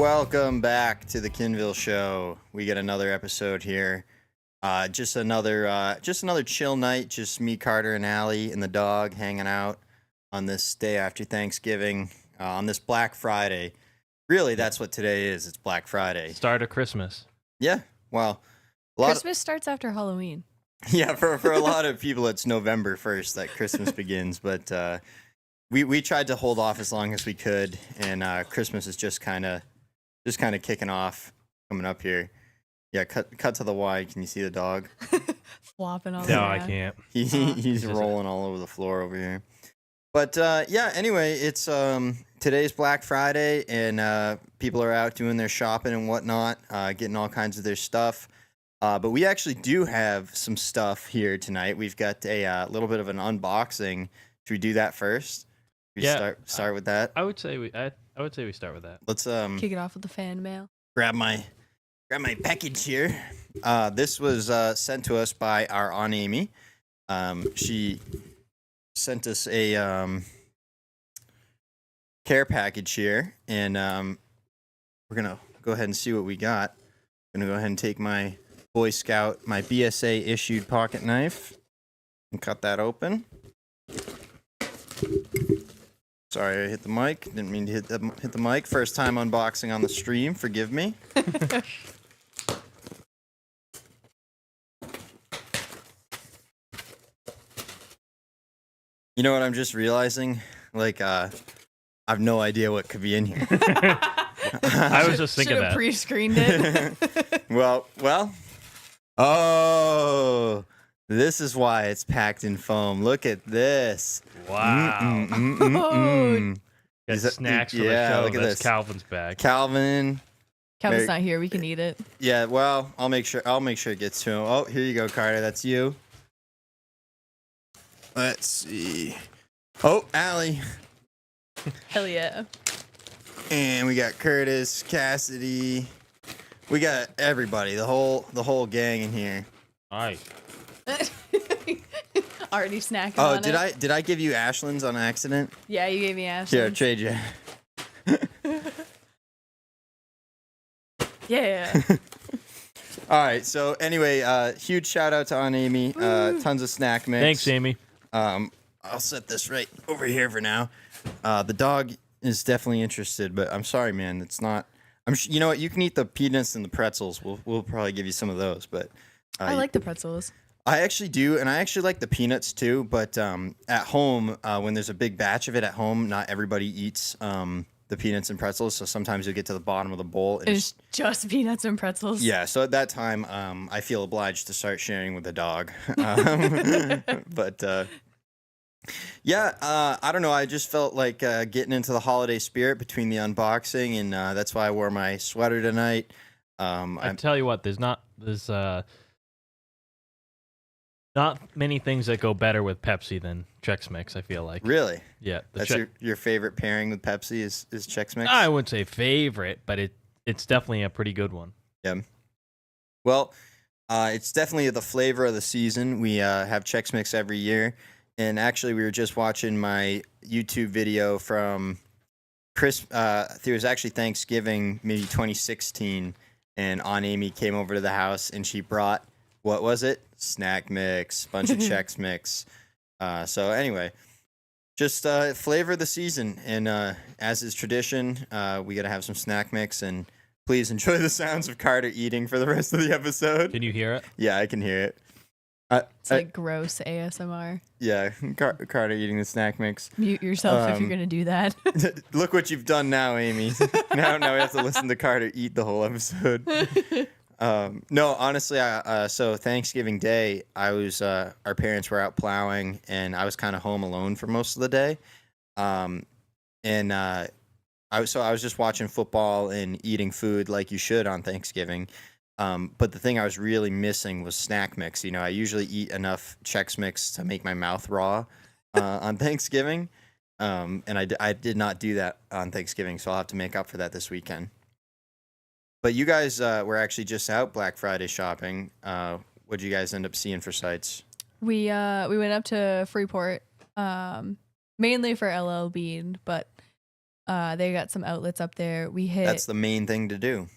Welcome back to the Kinville Show. We get another episode here. Just another chill night. Just me, Carter, and Allie, and the dog hanging out on this day after Thanksgiving. On this Black Friday. Really, that's what today is. It's Black Friday. Start of Christmas. Yeah. Well, Christmas starts after Halloween. Yeah, for a lot of people, it's November 1st that Christmas begins. But we tried to hold off as long as we could, and Christmas is just kind of kicking off, coming up here. Yeah, cut to the Y. Can you see the dog? Flopping all No, around. I can't. He's rolling all over the floor over here. But yeah, anyway, it's today's Black Friday, and people are out doing their shopping and whatnot, getting all kinds of their stuff. But we actually do have some stuff here tonight. We've got a little bit of an unboxing. Should we do that first? Start with that. I would say we start with that. Let's Kick it off with the fan mail. grab my package here. This was sent to us by our Aunt Amy. She sent us a care package here, and we're gonna go ahead and see what we got. I'm gonna go ahead and take my Boy Scout, my BSA issued pocket knife, and cut that open. Sorry, I hit the mic. Didn't mean to hit the mic. First time unboxing on the stream. Forgive me. You know what I'm just realizing? Like, I have no idea what could be in here. I was just thinking Should have that. pre-screened it. Well. Oh, this is why it's packed in foam. Look at this. Wow. Mm. Got Is that- snacks for yeah, the show. look at That's this. Calvin's bag. Calvin. Calvin's not here. We can eat it. Yeah, well, I'll make sure it gets to him. Oh, here you go, Carter. That's you. Let's see. Oh, Allie. Hell yeah. And we got Curtis, Cassidy. We got everybody, the whole gang in here. All right. Already snacking Oh, on did I give you Ashland's on accident? Yeah, you gave me Ash. Here, trade you. Yeah. All right. So anyway, huge shout out to Aunt Amy. Tons of snack mix. Thanks, Amy. I'll set this right over here for now. The dog is definitely interested, but I'm sorry, man. It's not. You know what? You can eat the peanuts and the pretzels. We'll probably give you some of those, but I like the pretzels. I actually do, and I actually like the peanuts too. But at home, when there's a big batch of it at home, not everybody eats the peanuts and pretzels. So sometimes you'll get to the bottom of the bowl, and It's just peanuts and pretzels. yeah. So at that time, I feel obliged to start sharing with the dog. But yeah, I don't know. I just felt like getting into the holiday spirit between the unboxing, and that's why I wore my sweater tonight. I tell you what, there's not many things that go better with Pepsi than Chex Mix, I feel like. Really? Yeah. That's your favorite pairing with Pepsi is Chex Mix? I wouldn't say favorite, but it's definitely a pretty good one. Yeah. Well, it's definitely the flavor of the season. We have Chex Mix every year. And actually, we were just watching my YouTube video from it was actually Thanksgiving, maybe 2016. And Aunt Amy came over to the house and she brought, what was it? Snack mix, bunch of Chex Mix. So anyway, just flavor of the season. And as is tradition, we got to have some snack mix. And please enjoy the sounds of Carter eating for the rest of the episode. Can you hear it? Yeah, I can hear it. It's like gross ASMR. Yeah, Carter eating the snack mix. Mute yourself if you're going to do that. Look what you've done now, Amy. now we have to listen to Carter eat the whole episode. No, honestly, so Thanksgiving Day, I was our parents were out plowing, and I was kind of home alone for most of the day. I was just watching football and eating food like you should on Thanksgiving. But the thing I was really missing was snack mix. You know, I usually eat enough Chex Mix to make my mouth raw on Thanksgiving. And I did not do that on Thanksgiving, so I'll have to make up for that this weekend. But you guys were actually just out Black Friday shopping. What did you guys end up seeing for sights? We went up to Freeport, mainly for LL Bean, but They got some outlets up there. We hit. That's the main thing to do.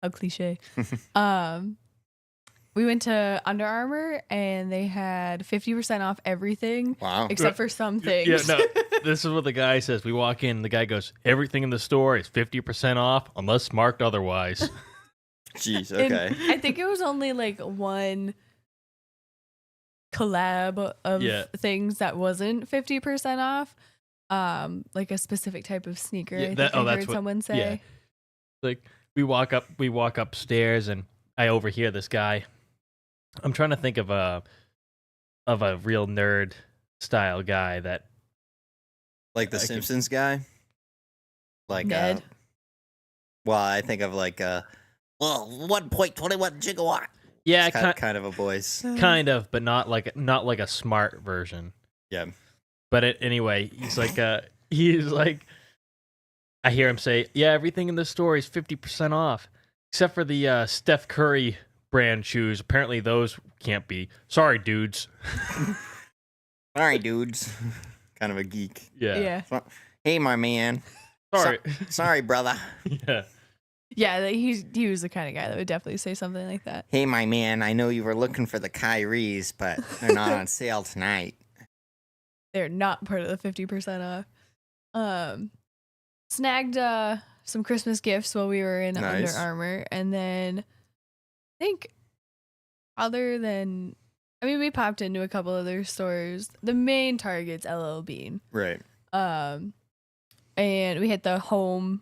A cliche. We went to Under Armour and they had 50% off everything. Wow. Except for some things. Yeah, no. This is what the guy says. We walk in, the guy goes, everything in the store is 50% off unless marked otherwise. Jeez, okay. And I think it was only like one collab of things that wasn't 50% off. Like a specific type of sneaker. I think I heard someone say. Yeah. Like we walk upstairs and I overhear this guy. I'm trying to think of a real nerd style guy that like the Simpsons guy? Like Ned. Well, I think of like 1.21 gigawatt. Yeah, kind of a voice. Kind of, but not like a smart version. Yeah. But anyway, he's like I hear him say, "Yeah, everything in the store is 50% off except for the Steph Curry brand shoes. Apparently those can't be. Sorry, dudes." Sorry, dudes. Kind of a geek. Yeah. Hey, my man. Sorry. Sorry, brother. Yeah. Yeah, he was the kind of guy that would definitely say something like that. Hey, my man, I know you were looking for the Kyries, but they're not on sale tonight. They're not part of the 50% off. Snagged some Christmas gifts while we were in Under Armour, and then I think we popped into a couple other stores. The main target's LL Bean. Right. And we hit the home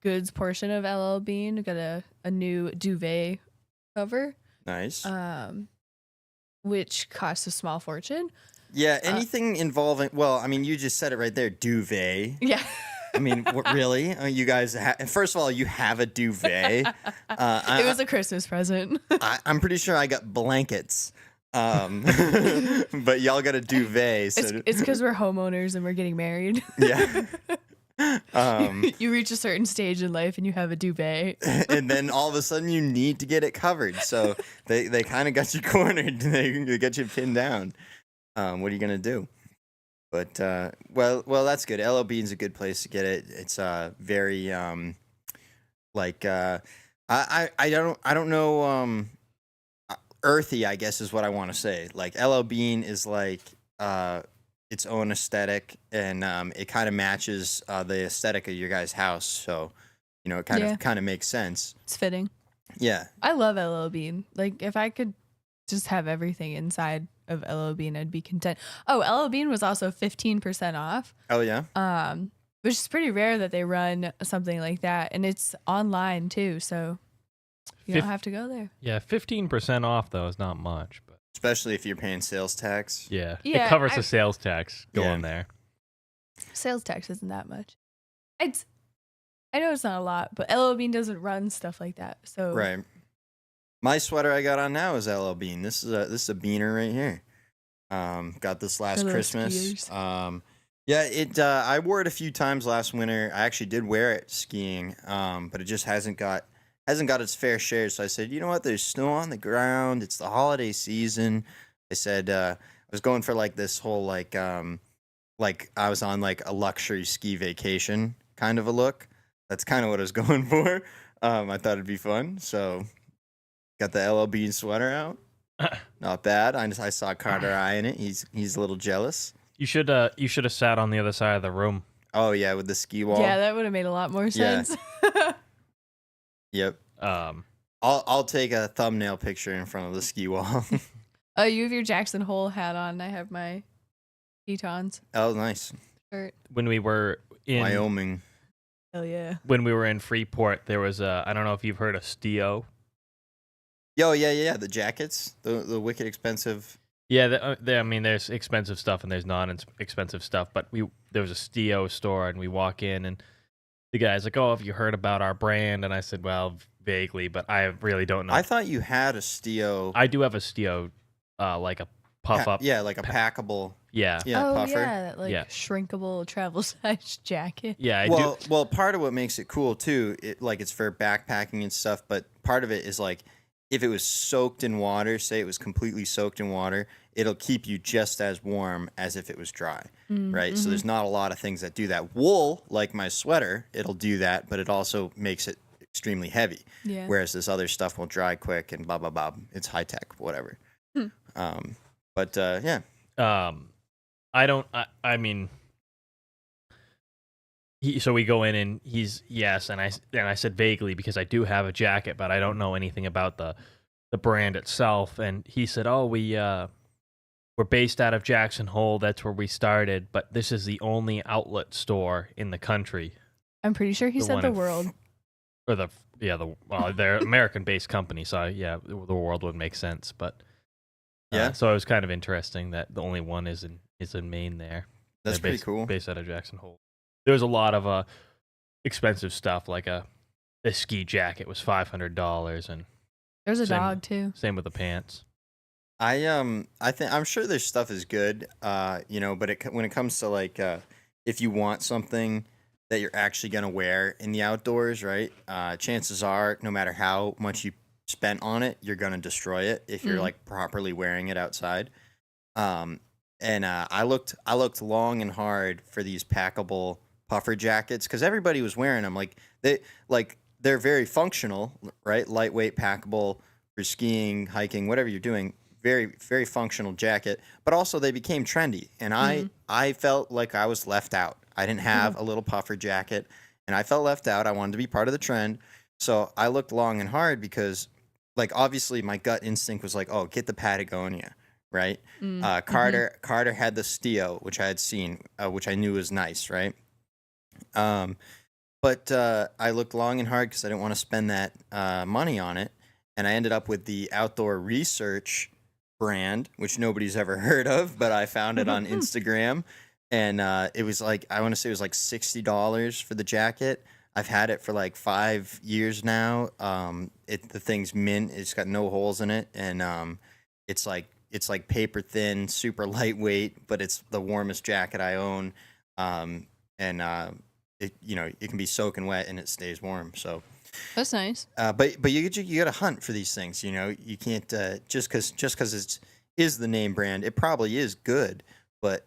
goods portion of LL Bean. We got a new duvet cover. Nice. Which costs a small fortune. Yeah, anything involving, well, I mean, you just said it right there, duvet. Yeah. I mean, really? You guys, first of all, you have a duvet. It was a Christmas present. I'm pretty sure I got blankets. But y'all got a duvet. So it's because we're homeowners and we're getting married. Yeah. You reach a certain stage in life and you have a duvet. And then all of a sudden you need to get it covered. So they kind of got you cornered. They got you pinned down. What are you going to do? But, well, that's good. LL Bean's a good place to get it. It's very, I don't know, earthy, I guess is what I want to say. Like, LL Bean is like its own aesthetic, and it kind of matches the aesthetic of your guys' house. So, you know, it kind of makes sense. It's fitting. Yeah. I love LL Bean. Like, if I could just have everything inside of LL Bean, I'd be content. Oh, LL Bean was also 15% off. Oh, yeah? Which is pretty rare that they run something like that. And it's online, too, so you don't have to go there. Yeah, 15% off, though, is not much. But especially if you're paying sales tax. Yeah, it covers the sales tax going there. Sales tax isn't that much. I know it's not a lot, but LL Bean doesn't run stuff like that. So Right. My sweater I got on now is LL Bean. This is a beaner right here. Got this last Christmas. Skiers. Yeah, I wore it a few times last winter. I actually did wear it skiing, but it just hasn't got its fair share. So I said, you know what? There's snow on the ground. It's the holiday season. I said I was going for like this whole like I was on like a luxury ski vacation kind of a look. That's kind of what I was going for. I thought it'd be fun, so. Got the LL Bean sweater out. Not bad. I saw Carter eyeing it. He's a little jealous. You should have sat on the other side of the room. Oh yeah, with the ski wall. Yeah, that would have made a lot more sense. Yep. I'll take a thumbnail picture in front of the ski wall. Oh, you have your Jackson Hole hat on. I have my Tetons Oh, nice. shirt. When we were in Wyoming. Hell yeah. When we were in Freeport, there was I don't know if you've heard of Stio. Yo, yeah. The jackets, the wicked expensive. Yeah, I mean, there's expensive stuff and there's non-expensive stuff. But there was a Stio store, and we walk in, and the guy's like, "Oh, have you heard about our brand?" And I said, "Well, vaguely, but I really don't know." I thought you had a Stio. I do have a Stio, like a puff up. Yeah, like a packable. Yeah. Oh puffer. yeah, that shrinkable travel size jacket. Yeah, I do. Well, part of what makes it cool too, it's for backpacking and stuff. But part of it is like, if it was soaked in water, say it was completely soaked in water, it'll keep you just as warm as if it was dry, right? So there's not a lot of things that do that. Wool, like my sweater, it'll do that, but it also makes it extremely heavy. Yeah. Whereas this other stuff will dry quick and blah, blah, blah. It's high tech, whatever. But yeah. I mean, so we go in and he's yes, and I said vaguely because I do have a jacket, but I don't know anything about the brand itself. And he said, "Oh, we're based out of Jackson Hole. That's where we started, but this is the only outlet store in the country." I'm pretty sure he said the world. Or they're American-based company, so yeah, the world would make sense. But yeah, so it was kind of interesting that the only one is in Maine. There, that's pretty cool. Based out of Jackson Hole. There was a lot of expensive stuff, like a ski jacket was $500, and there's a dog too. Same with the pants. I think I'm sure their stuff is good, but when it comes to like if you want something that you're actually gonna wear in the outdoors, right? Chances are, no matter how much you spent on it, you're gonna destroy it if you're like properly wearing it outside. And I looked long and hard for these packable puffer jackets because everybody was wearing them. They're very functional, right? Lightweight, packable for skiing, hiking, whatever you're doing. Very, very functional jacket. But also they became trendy, and I felt like I was left out. I didn't have a little puffer jacket, and I felt left out. I wanted to be part of the trend, so I looked long and hard because, like, obviously my gut instinct was like, oh, get the Patagonia. Right, Carter had the Stio, which I had seen, which I knew was nice, right? But I looked long and hard because I didn't want to spend that money on it, and I ended up with the Outdoor Research brand, which nobody's ever heard of, but I found it on Instagram, and it was like, I want to say it was like $60 for the jacket. I've had it for like 5 years now. The thing's mint. It's got no holes in it, and it's like paper thin, super lightweight, but it's the warmest jacket I own. It can be soaking wet and it stays warm. So that's nice. But you got to hunt for these things. You can't just because it is the name brand. It probably is good, but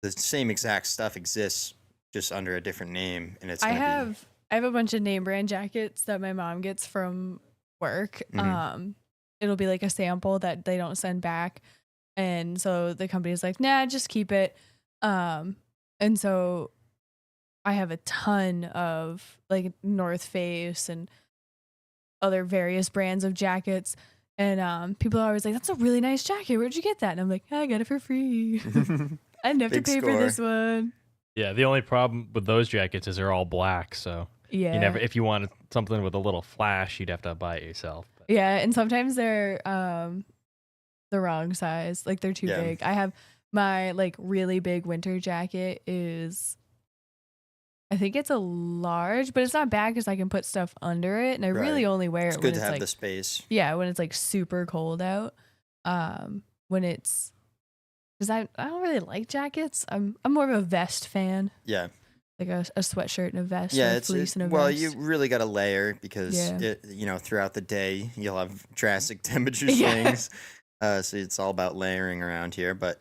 the same exact stuff exists just under a different name, and it's. I have a bunch of name brand jackets that my mom gets from work. It'll be like a sample that they don't send back. And so the company's like, nah, just keep it. And so I have a ton of like North Face and other various brands of jackets. And people are always like, that's a really nice jacket. Where'd you get that? And I'm like, I got it for free. I didn't have to pay for this one. Yeah, the only problem with those jackets is they're all black. So yeah, if you wanted something with a little flash, you'd have to buy it yourself. Yeah, and sometimes they're the wrong size. Like they're too big. I have my like really big winter jacket is, I think it's a large, but it's not bad because I can put stuff under it, and I really only wear it when it's like, the space. Yeah, when it's like super cold out. When it's, because I don't really like jackets. I'm more of a vest fan. Yeah. Like a sweatshirt and a vest. Yeah, it's fleece and a well, vest. You really got to layer because throughout the day you'll have drastic temperature swings. So it's all about layering around here. But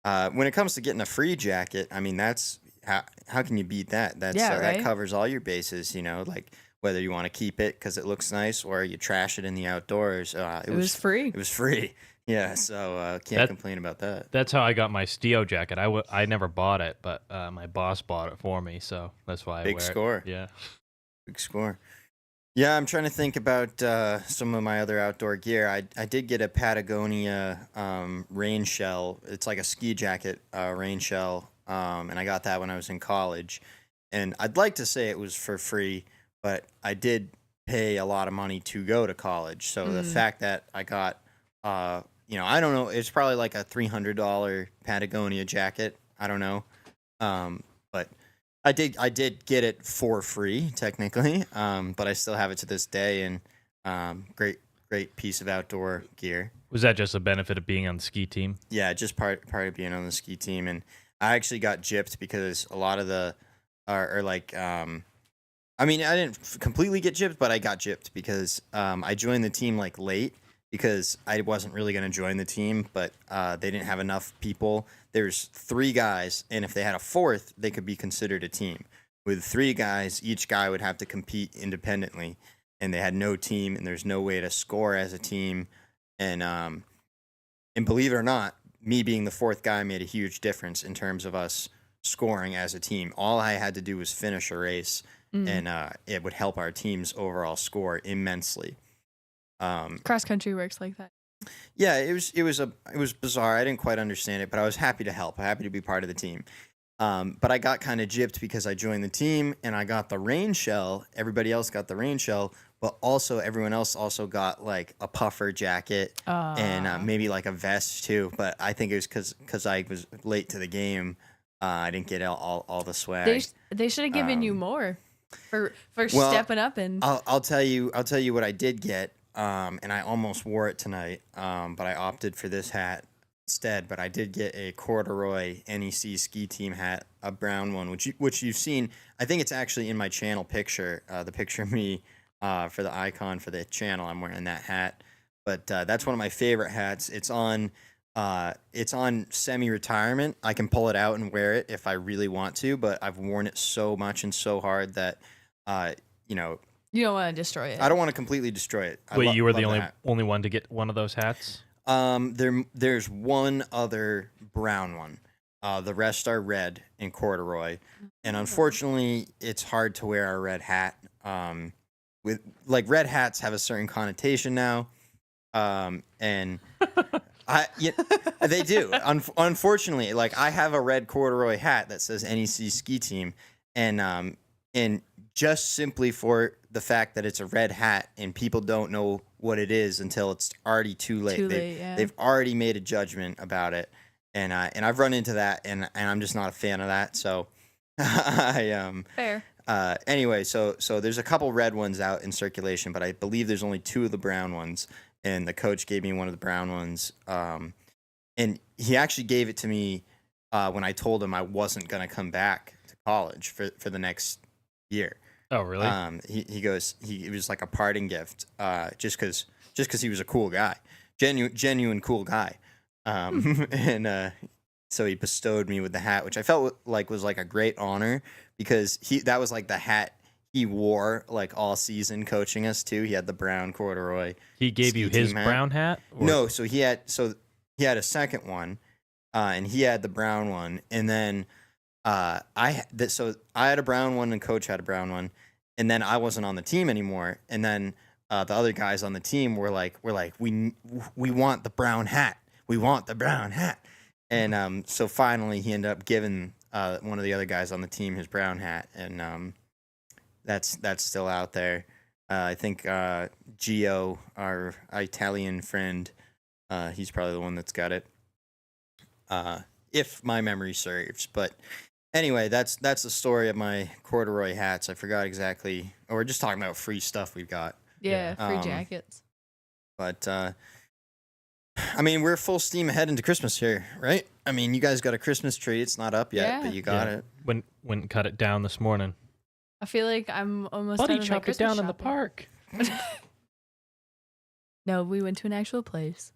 when it comes to getting a free jacket, I mean, that's how can you beat that? That covers all your bases. Like whether you want to keep it because it looks nice or you trash it in the outdoors. It was free. It was free. Yeah, so can't complain about that. That's how I got my Stio jacket. I never bought it, but my boss bought it for me, so that's why I wear it. Big score. Yeah. Big score. Yeah, I'm trying to think about some of my other outdoor gear. I did get a Patagonia rain shell. It's like a ski jacket rain shell, and I got that when I was in college. And I'd like to say it was for free, but I did pay a lot of money to go to college. So the fact that I got... I don't know. It's probably like a $300 Patagonia jacket. I don't know. But I did get it for free technically. But I still have it to this day, and great piece of outdoor gear. Was that just a benefit of being on the ski team? Yeah, just part of being on the ski team, and I actually got gypped because a lot of the I didn't completely get gypped, but I got gypped because I joined the team like late. because I wasn't really going to join the team, but they didn't have enough people. There's 3 guys, and if they had a 4th, they could be considered a team. With 3 guys, each guy would have to compete independently, and they had no team, and there's no way to score as a team. And believe it or not, me being the 4th guy made a huge difference in terms of us scoring as a team. All I had to do was finish a race, and it would help our team's overall score immensely. Cross country works like that. Yeah, it was bizarre. I didn't quite understand it, but I was happy to help. Happy to be part of the team. But I got kind of gypped because I joined the team and I got the rain shell. Everybody else got the rain shell, but also everyone else also got like a puffer jacket and maybe like a vest too. But I think it was because I was late to the game. I didn't get all the swag. They should have given you more for stepping up. And I'll tell you what I did get. And I almost wore it tonight, but I opted for this hat instead. But I did get a corduroy NEC ski team hat, a brown one, which you've seen. I think it's actually in my channel picture, the picture of me for the icon for the channel. I'm wearing that hat. But that's one of my favorite hats. It's on semi-retirement. I can pull it out and wear it if I really want to, but I've worn it so much and so hard that, you know. You don't want to destroy it. I don't want to completely destroy it. Wait, you were the only one to get one of those hats? There's one other brown one. The rest are red and corduroy, and unfortunately, it's hard to wear a red hat. With like red hats have a certain connotation now, and they do. Unfortunately, like I have a red corduroy hat that says NEC Ski Team, and just simply for the fact that it's a red hat and people don't know what it is until it's already too late. They've already made a judgment about it, and I've run into that, and I'm just not a fan of that. So, fair. Anyway, so there's a couple red ones out in circulation, but I believe there's only 2 of the brown ones, and the coach gave me one of the brown ones, and he actually gave it to me when I told him I wasn't gonna come back to college for the next year. Oh, really? He goes, it was like a parting gift, just because he was a cool guy, genuine cool guy, and so he bestowed me with the hat, which I felt like was like a great honor because that was like the hat he wore like all season coaching us too. He had the brown corduroy. He gave you his brown hat? Or? No, so he had a second one, and he had the brown one, and then. I had a brown one and coach had a brown one, and then I wasn't on the team anymore. And then the other guys on the team were like, we want the brown hat. We want the brown hat. And so finally he ended up giving one of the other guys on the team his brown hat, and that's still out there. I think Gio, our Italian friend, he's probably the one that's got it. If my memory serves, but anyway, that's the story of my corduroy hats. I forgot exactly. Or we're just talking about free stuff we've got. Yeah, free jackets. But I mean, we're full steam ahead into Christmas here, right? I mean, you guys got a Christmas tree. It's not up yet, but you got it. Went and cut it down this morning. I feel like I'm almost. Buddy done with my chopped it Christmas down in the shopping. park. No, we went to an actual place.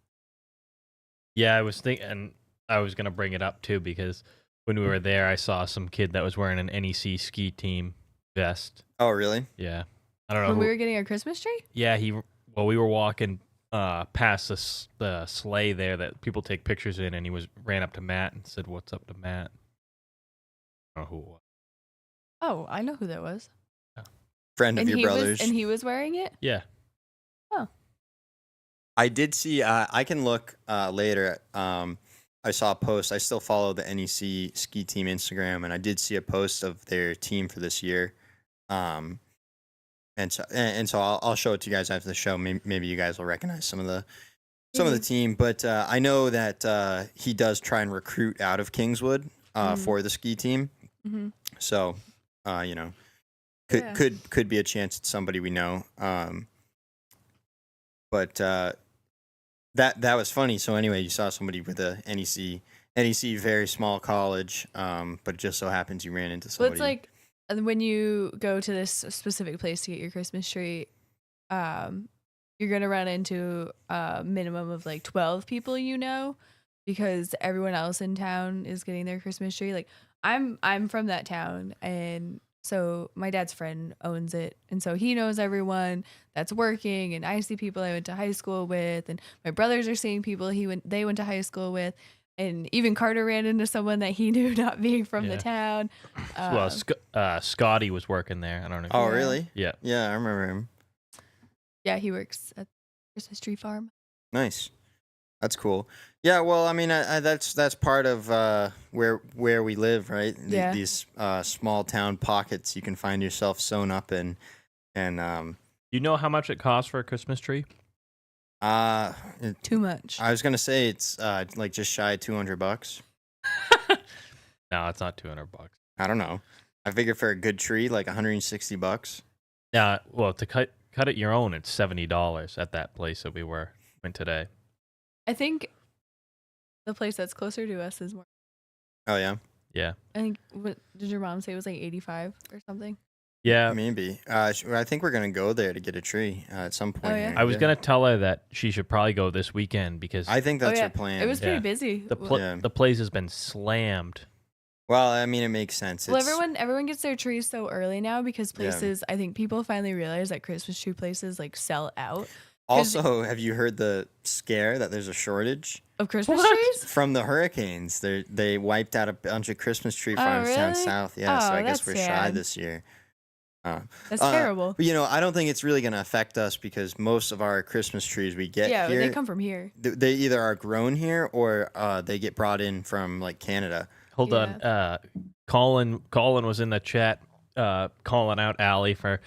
Yeah, I was thinking. I was gonna bring it up too because when we were there, I saw some kid that was wearing an NEC ski team vest. Oh, really? Yeah, I don't know. When we were getting our Christmas tree. Yeah, we were walking past the sleigh there that people take pictures in, and he ran up to Matt and said, "What's up to Matt?" I don't know who it was. Oh, I know who that was. Friend of your brother's. And he was wearing it. Yeah. Oh. I did see. I can look later. I saw a post. I still follow the NEC ski team Instagram, and I did see a post of their team for this year. And so I'll show it to you guys after the show. Maybe you guys will recognize some of the team. But I know that he does try and recruit out of Kingswood for the ski team. Mm-hmm. So could be a chance it's somebody we know. But that was funny. So anyway, you saw somebody with a NEC very small college, but it just so happens you ran into somebody. Well, it's like when you go to this specific place to get your Christmas tree, you're gonna run into a minimum of like 12 people, because everyone else in town is getting their Christmas tree. Like I'm from that town, and so my dad's friend owns it, and so he knows everyone that's working, and I see people I went to high school with, and my brothers are seeing people they went to high school with, and even Carter ran into someone that he knew not being from the town. Well, Scotty was working there. I don't know. Oh, Yeah. really? Yeah. Yeah, I remember him. Yeah, he works at Christmas tree farm. Nice. That's cool. Yeah, well, I mean, that's part of where we live, right? Yeah. These small town pockets you can find yourself sewn up in, and You know how much it costs for a Christmas tree? Too much. I was gonna say it's like just shy of $200. No, it's not $200. I don't know. I figure for a good tree, like $160. Yeah, well, to cut it your own, it's $70 at that place that we went today. I think the place that's closer to us is more. Oh yeah, Yeah. I think, what did your mom say it was like 85 or something? Yeah. maybe. I think we're gonna go there to get a tree at some point. Oh, yeah? here. I was gonna tell her that she should probably go this weekend because I think that's yeah. her plan. It was pretty Yeah. busy. the place has been slammed. Well, I mean, it makes sense. Well, It's- everyone gets their trees so early now because places. I think people finally realize that Christmas tree places like sell out Also, have you heard the scare that there's a shortage of Christmas What? trees. from the hurricanes? They wiped out a bunch of Christmas tree farms down really? south. Yeah, so Oh, I guess that's we're shy sad. this year. That's terrible. But I don't think it's really going to affect us because most of our Christmas trees we get Yeah, here, they come from here. they either are grown here or they get brought in from like Canada. Hold on. Colin was in the chat calling out Allie for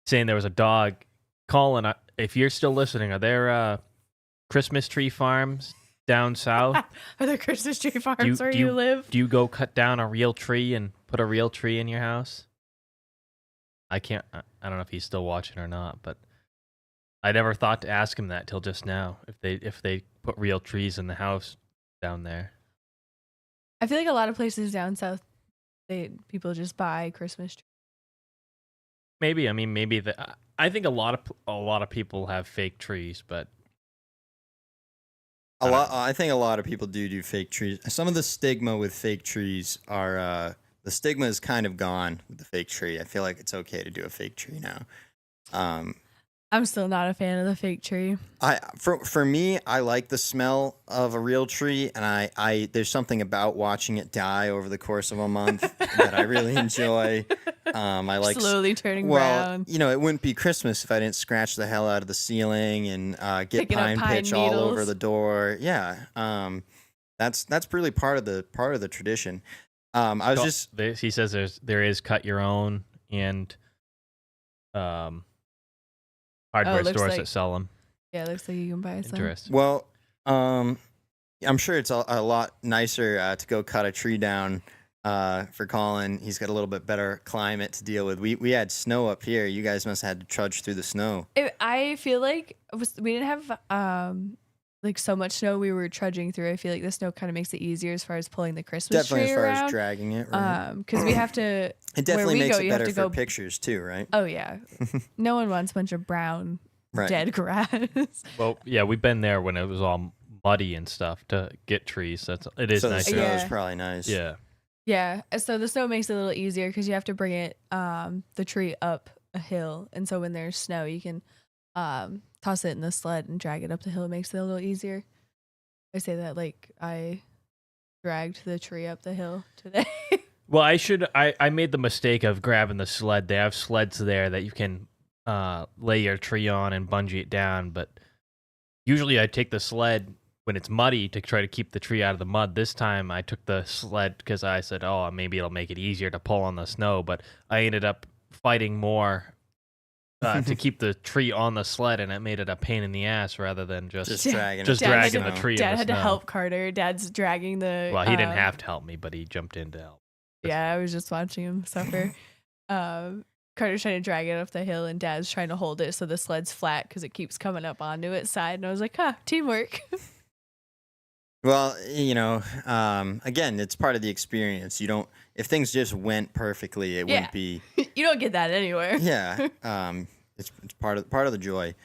saying there was a dog. Colin, if you're still listening, are there Christmas tree farms down south? Are there Christmas tree farms where do you live? Do you go cut down a real tree and put a real tree in your house? I don't know if he's still watching or not, but I never thought to ask him that till just now. If they put real trees in the house down there. I feel like a lot of places down south, people just buy Christmas trees. Maybe I think a lot of people have fake trees, but I think a lot of people do fake trees. Some of the stigma with fake trees are the stigma is kind of gone with the fake tree. I feel like it's okay to do a fake tree now. I'm still not a fan of the fake tree. For me, I like the smell of a real tree, and I there's something about watching it die over the course of a month that I really enjoy. I like slowly turning well, brown. it wouldn't be Christmas if I didn't scratch the hell out of the ceiling and get Picking up pine pine pitch all over needles. the door. Yeah, that's really part of the tradition. I was just he says there is cut your own and hardware looks stores like- that sell them. Yeah, it looks like you can buy some. Interesting. well, I'm sure it's a lot nicer to go cut a tree down. For Colin, he's got a little bit better climate to deal with. We had snow up here. You guys must have had to trudge through the snow. I feel like we didn't have like so much snow we were trudging through. I feel like the snow kind of makes it easier as far as pulling the Christmas Definitely tree as far around. as dragging it. Right? Because we have to. It where definitely we makes go, it you have better to for go. pictures too, right? Oh yeah, no one wants a bunch of brown Right. dead grass. Well, yeah, we've been there when it was all muddy and stuff to get trees. It is So the nice. snow is Yeah. probably nice. Yeah. Yeah, so the snow makes it a little easier because you have to bring it the tree up a hill, and so when there's snow, you can toss it in the sled and drag it up the hill. It makes it a little easier. I say that like I dragged the tree up the hill today. Well, I made the mistake of grabbing the sled. They have sleds there that you can lay your tree on and bungee it down, but usually I take the sled when it's muddy to try to keep the tree out of the mud. This time I took the sled because I said, oh, maybe it'll make it easier to pull on the snow, but I ended up fighting more to keep the tree on the sled, and it made it a pain in the ass rather than just dragging just it. dragging Dad the tree in Dad the had snow. to help Carter. Dad's dragging the. Well, he didn't have to help me, but he jumped in to help. Yeah, I was just watching him suffer. Carter's trying to drag it up the hill, and Dad's trying to hold it so the sled's flat because it keeps coming up onto its side. And I was like, teamwork. Well, again, it's part of the experience. You don't if things just went perfectly, it Yeah. wouldn't be. You don't get that anywhere. Yeah, it's part of the joy.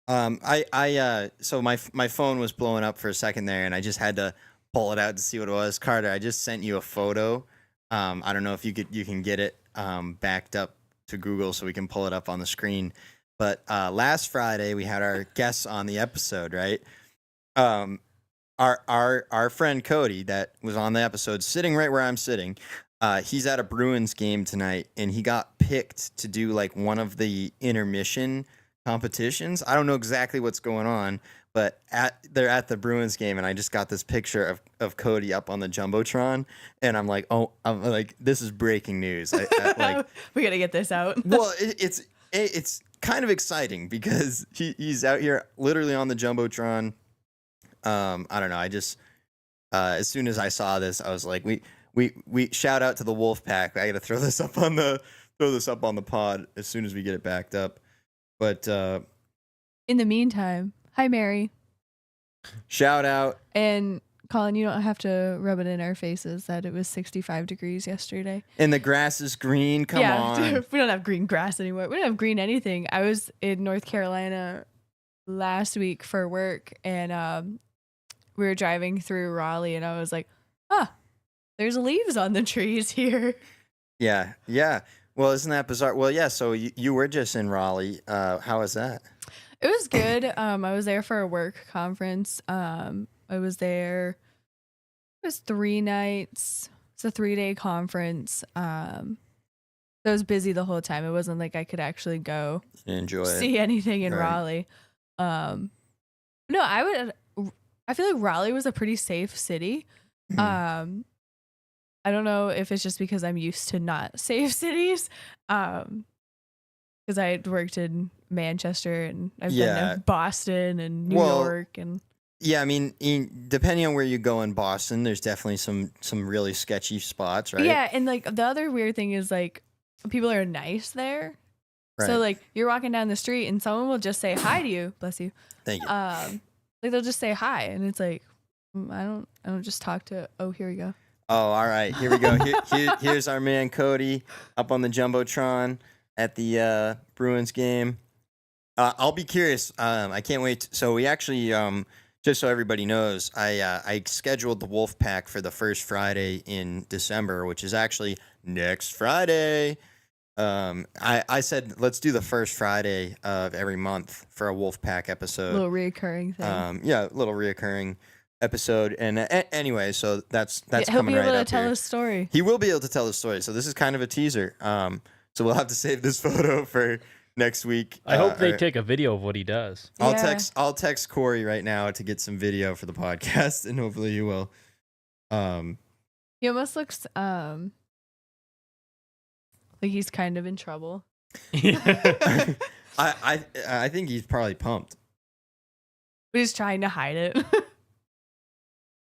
So my phone was blowing up for a second there, and I just had to pull it out to see what it was. Carter, I just sent you a photo. I don't know if you can get it backed up to Google so we can pull it up on the screen. But last Friday we had our guests on the episode, right? Our friend Cody that was on the episode, sitting right where I'm sitting. He's at a Bruins game tonight, and he got picked to do like one of the intermission competitions. I don't know exactly what's going on, but they're at the Bruins game, and I just got this picture of Cody up on the jumbotron, and I'm like, this is breaking news. Like, we gotta get this out. Well, it's kind of exciting because he's out here literally on the jumbotron. I don't know. I just as soon as I saw this, I was like, we shout out to the Wolf Pack. I got to throw this up on the pod as soon as we get it backed up. But in the meantime, hi Mary. Shout out. And Colin, you don't have to rub it in our faces that it was 65 degrees yesterday. And the grass is green. Come on. We don't have green grass anymore. We don't have green anything. I was in North Carolina last week for work, and we were driving through Raleigh, and I was like, there's leaves on the trees here. Yeah. Well, isn't that bizarre? Well, yeah, so you were just in Raleigh. How was that? It was good. I was there for a work conference. I was there. It was 3 nights. It's a 3-day conference. So I was busy the whole time. It wasn't like I could actually go see anything in Raleigh. No, I feel like Raleigh was a pretty safe city. I don't know if it's just because I'm used to not safe cities. Because I had worked in Manchester, and I've been to Boston and New York, and yeah, I mean, depending on where you go in Boston, there's definitely some really sketchy spots, right? Yeah, and like the other weird thing is like people are nice there. Right. So like you're walking down the street and someone will just say hi to you. Bless you. Thank you. Like they'll just say hi, and it's like I don't just talk to. Oh, here we go. Oh, all right. Here we go. Here's our man Cody up on the jumbotron at the Bruins game. I'll be curious. I can't wait. So we actually, just so everybody knows, I scheduled the Wolf Pack for the first Friday in December, which is actually next Friday. I said let's do the first Friday of every month for a Wolf Pack episode. Little reoccurring thing. Little reoccurring episode. And anyway, so that's coming right up. He'll be able to tell his story. He will be able to tell his story. So this is kind of a teaser. So we'll have to save this photo for next week. I hope they take a video of what he does. I'll text Corey right now to get some video for the podcast, and hopefully he will. He almost looks like he's kind of in trouble. I think he's probably pumped. But he's trying to hide it.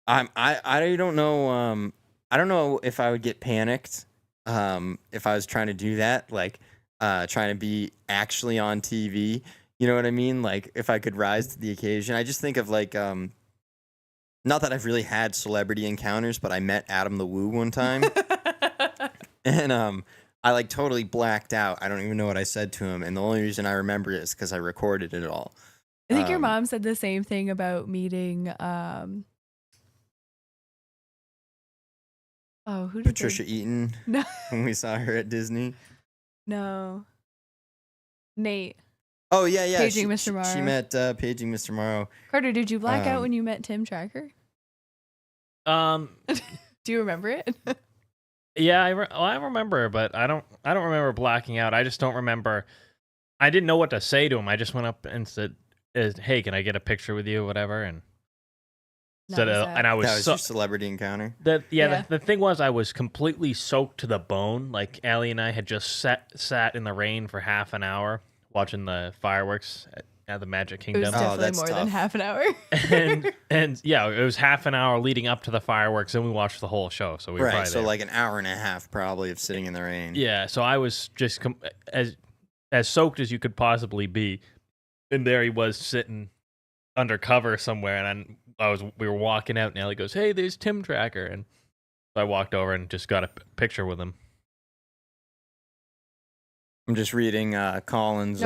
I don't know. I don't know if I would get panicked if I was trying to do that, like trying to be actually on TV. You know what I mean? Like if I could rise to the occasion. I just think of like not that I've really had celebrity encounters, but I met Adam the Woo one time, and I like totally blacked out. I don't even know what I said to him, and the only reason I remember it is because I recorded it all. I think your mom said the same thing about meeting. Who did Patricia Eaton? No. When we saw her at Disney. No. Nate. Oh yeah. Paging Mr. Morrow. She met Paging Mr. Morrow. Carter, did you black out when you met Tim Tracker? Do you remember it? Yeah, I remember, but I don't remember blacking out. I just don't remember. I didn't know what to say to him. I just went up and said, "Hey, can I get a picture with you?" Whatever, and and I was your celebrity encounter. The thing was, I was completely soaked to the bone. Like Allie and I had just sat in the rain for half an hour watching the fireworks at the Magic Kingdom. It was definitely more than half an hour. and yeah, it was half an hour leading up to the fireworks, and we watched the whole show. So we were so like an hour and a half probably of sitting in the rain. Yeah, so I was just as soaked as you could possibly be, and there he was sitting under cover somewhere, and we were walking out, and Ellie goes, "Hey, there's Tim Tracker," and so I walked over and just got a picture with him. I'm just reading Colin's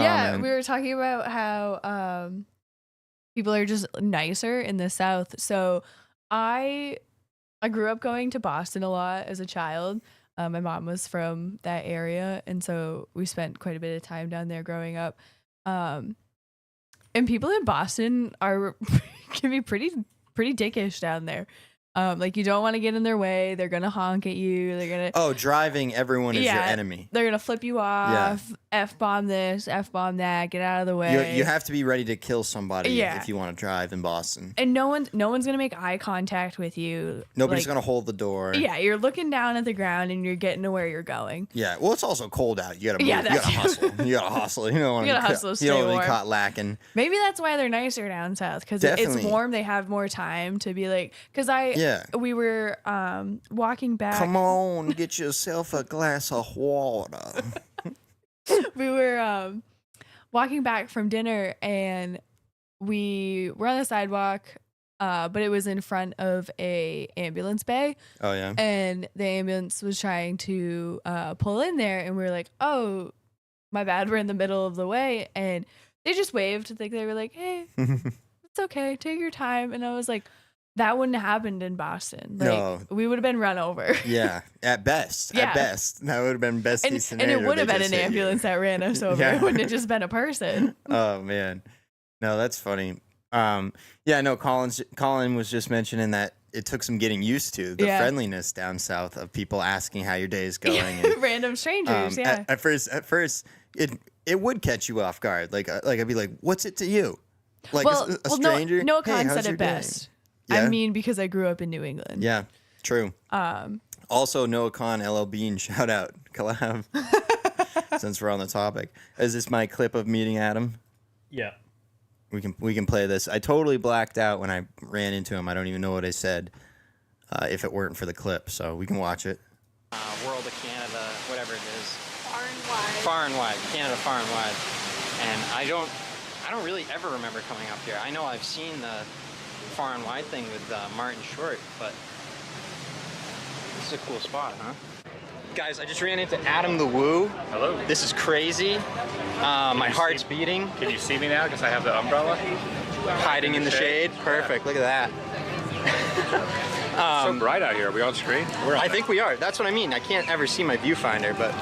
Yeah, comment. we were talking about how people are just nicer in the South. So I grew up going to Boston a lot as a child. My mom was from that area, and so we spent quite a bit of time down there growing up. And people in Boston can be pretty dickish down there. Like you don't want to get in their way. They're gonna honk at you. They're gonna Driving, everyone is your enemy. They're gonna flip you off. F-bomb this, F-bomb that. Get out of the way. You have to be ready to kill somebody Yeah. if you want to drive in Boston. And no one's gonna make eye contact with you. Nobody's gonna hold the door. Yeah, you're looking down at the ground and you're getting to where you're going. Yeah, well, it's also cold out. You gotta move. Yeah, You gotta hustle. You gotta hustle. You don't want You to gotta hustle, You stay don't want to warm. be caught lacking. Maybe that's why they're nicer down south, because it's Definitely. warm. They have more time to be like. Because we were walking back. Come on, get yourself a glass of water. We were walking back from dinner, and we were on the sidewalk, but it was in front of a ambulance bay. Oh yeah. And the ambulance was trying to pull in there, and we were like, oh, my bad, we're in the middle of the way. And they just waved. Like, they were like, hey, it's okay, take your time. And I was like, that wouldn't have happened in Boston. Like, No. we would have been run over. Yeah, at best. Yeah. At best. That would have been best case And scenario. it would have They been just an hit you. ambulance that ran us over. Yeah. It wouldn't have just been a person. Oh man. No, that's funny. Yeah, no, Colin was just mentioning that it took some getting used to the friendliness down south of people asking how your day is going. And, Random strangers, yeah. At first, it would catch you off guard. Like I'd be like, "What's it to you?" Like a stranger. Noah "Hey, Khan how's said your it day?" best. Yeah? I mean, because I grew up in New England. Yeah, true. Um, Also, Noah Khan, LL Bean, shout out, collab. Since we're on the topic, is this my clip of meeting Adam? Yeah. We can play this. I totally blacked out when I ran into him. I don't even know what I said. If it weren't for the clip, so we can watch it. World of Canada, whatever it is. Far and wide. Far and wide, Canada far and wide. And I don't really ever remember coming up here. I know I've seen the far and wide thing with Martin Short, but this is a cool spot, huh? Guys, I just ran into Adam the Woo. Hello. This is crazy. My heart's beating, Can you see me now because I have the umbrella? hiding in the shade. Perfect, look at that. It's so bright out here. Are we on screen? We're on. I think we are. That's what I mean. I can't ever see my viewfinder, but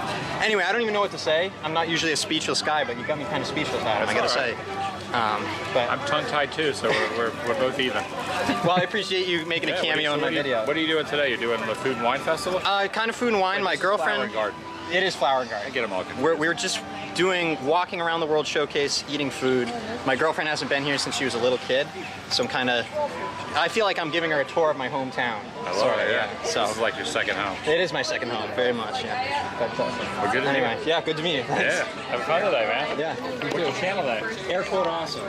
anyway, I don't even know what to say. I'm not usually a speechless guy, but you got me kind of speechless, Adam, I gotta That's all say. right. But I'm tongue-tied too, so we're both even. well, I appreciate you making a Yeah, cameo in my video. What are you doing today? You're doing the Food and Wine Festival? Kind of food and wine. My This is Flower girlfriend. and Garden. It is Flower and I Garden. get them all confused. We're just walking around the World Showcase, eating food. My girlfriend hasn't been here since she was a little kid, so I feel like I'm giving her a tour of my hometown. I love sorta, it, yeah. So This is like your second home. it is my second home, very much, yeah. But, Well, good to meet anyway, you. yeah, good to meet you. Thanks. Yeah. Have fun today, man. Yeah. What's your channel name? Air quote awesome.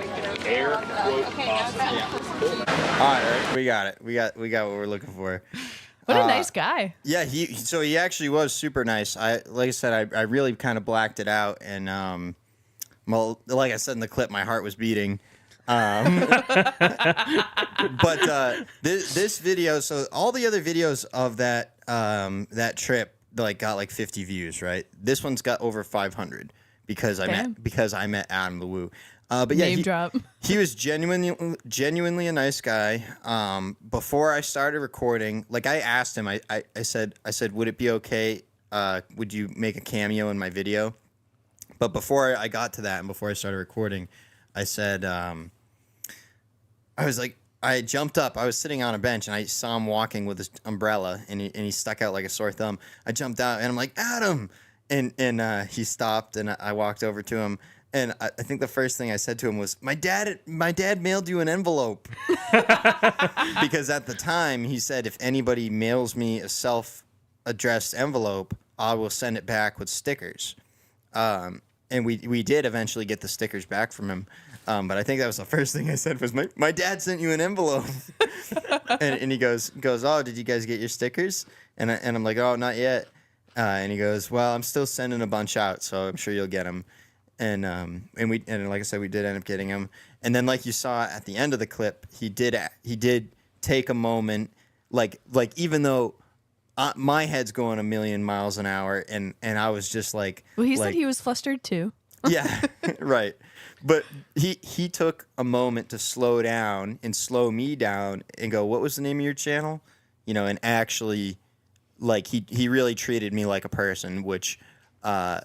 Air quote awesome. Yeah. All right, we got it. We got what we're looking for. What a nice guy. Yeah, he actually was super nice. Like I said, I really kind of blacked it out, and well, like I said in the clip, my heart was beating. But this video, so all the other videos of that trip like got like 50 views, right? This one's got over 500 because I met Adam the Woo. But yeah, Name drop. he was genuinely a nice guy. Before I started recording, like I asked him, I said, would it be okay? Would you make a cameo in my video? But before I got to that and before I started recording, I said, I jumped up. I was sitting on a bench and I saw him walking with his umbrella and he stuck out like a sore thumb. I jumped out and I'm like, Adam! And he stopped and I walked over to him. And I think the first thing I said to him was, my dad mailed you an envelope. Because at the time, he said, if anybody mails me a self-addressed envelope, I will send it back with stickers. And we did eventually get the stickers back from him. But I think that was the first thing I said was, my dad sent you an envelope. and he goes, oh, did you guys get your stickers? And I'm like, oh, not yet. And he goes, well, I'm still sending a bunch out, so I'm sure you'll get them. And like I said, we did end up getting him. And then, like you saw at the end of the clip, he did take a moment, like even though my head's going a million miles an hour, and I was just like, Well, he like, said he was flustered too. Yeah, right. But he took a moment to slow down and slow me down and go, "What was the name of your channel?" And actually, like he really treated me like a person, which, I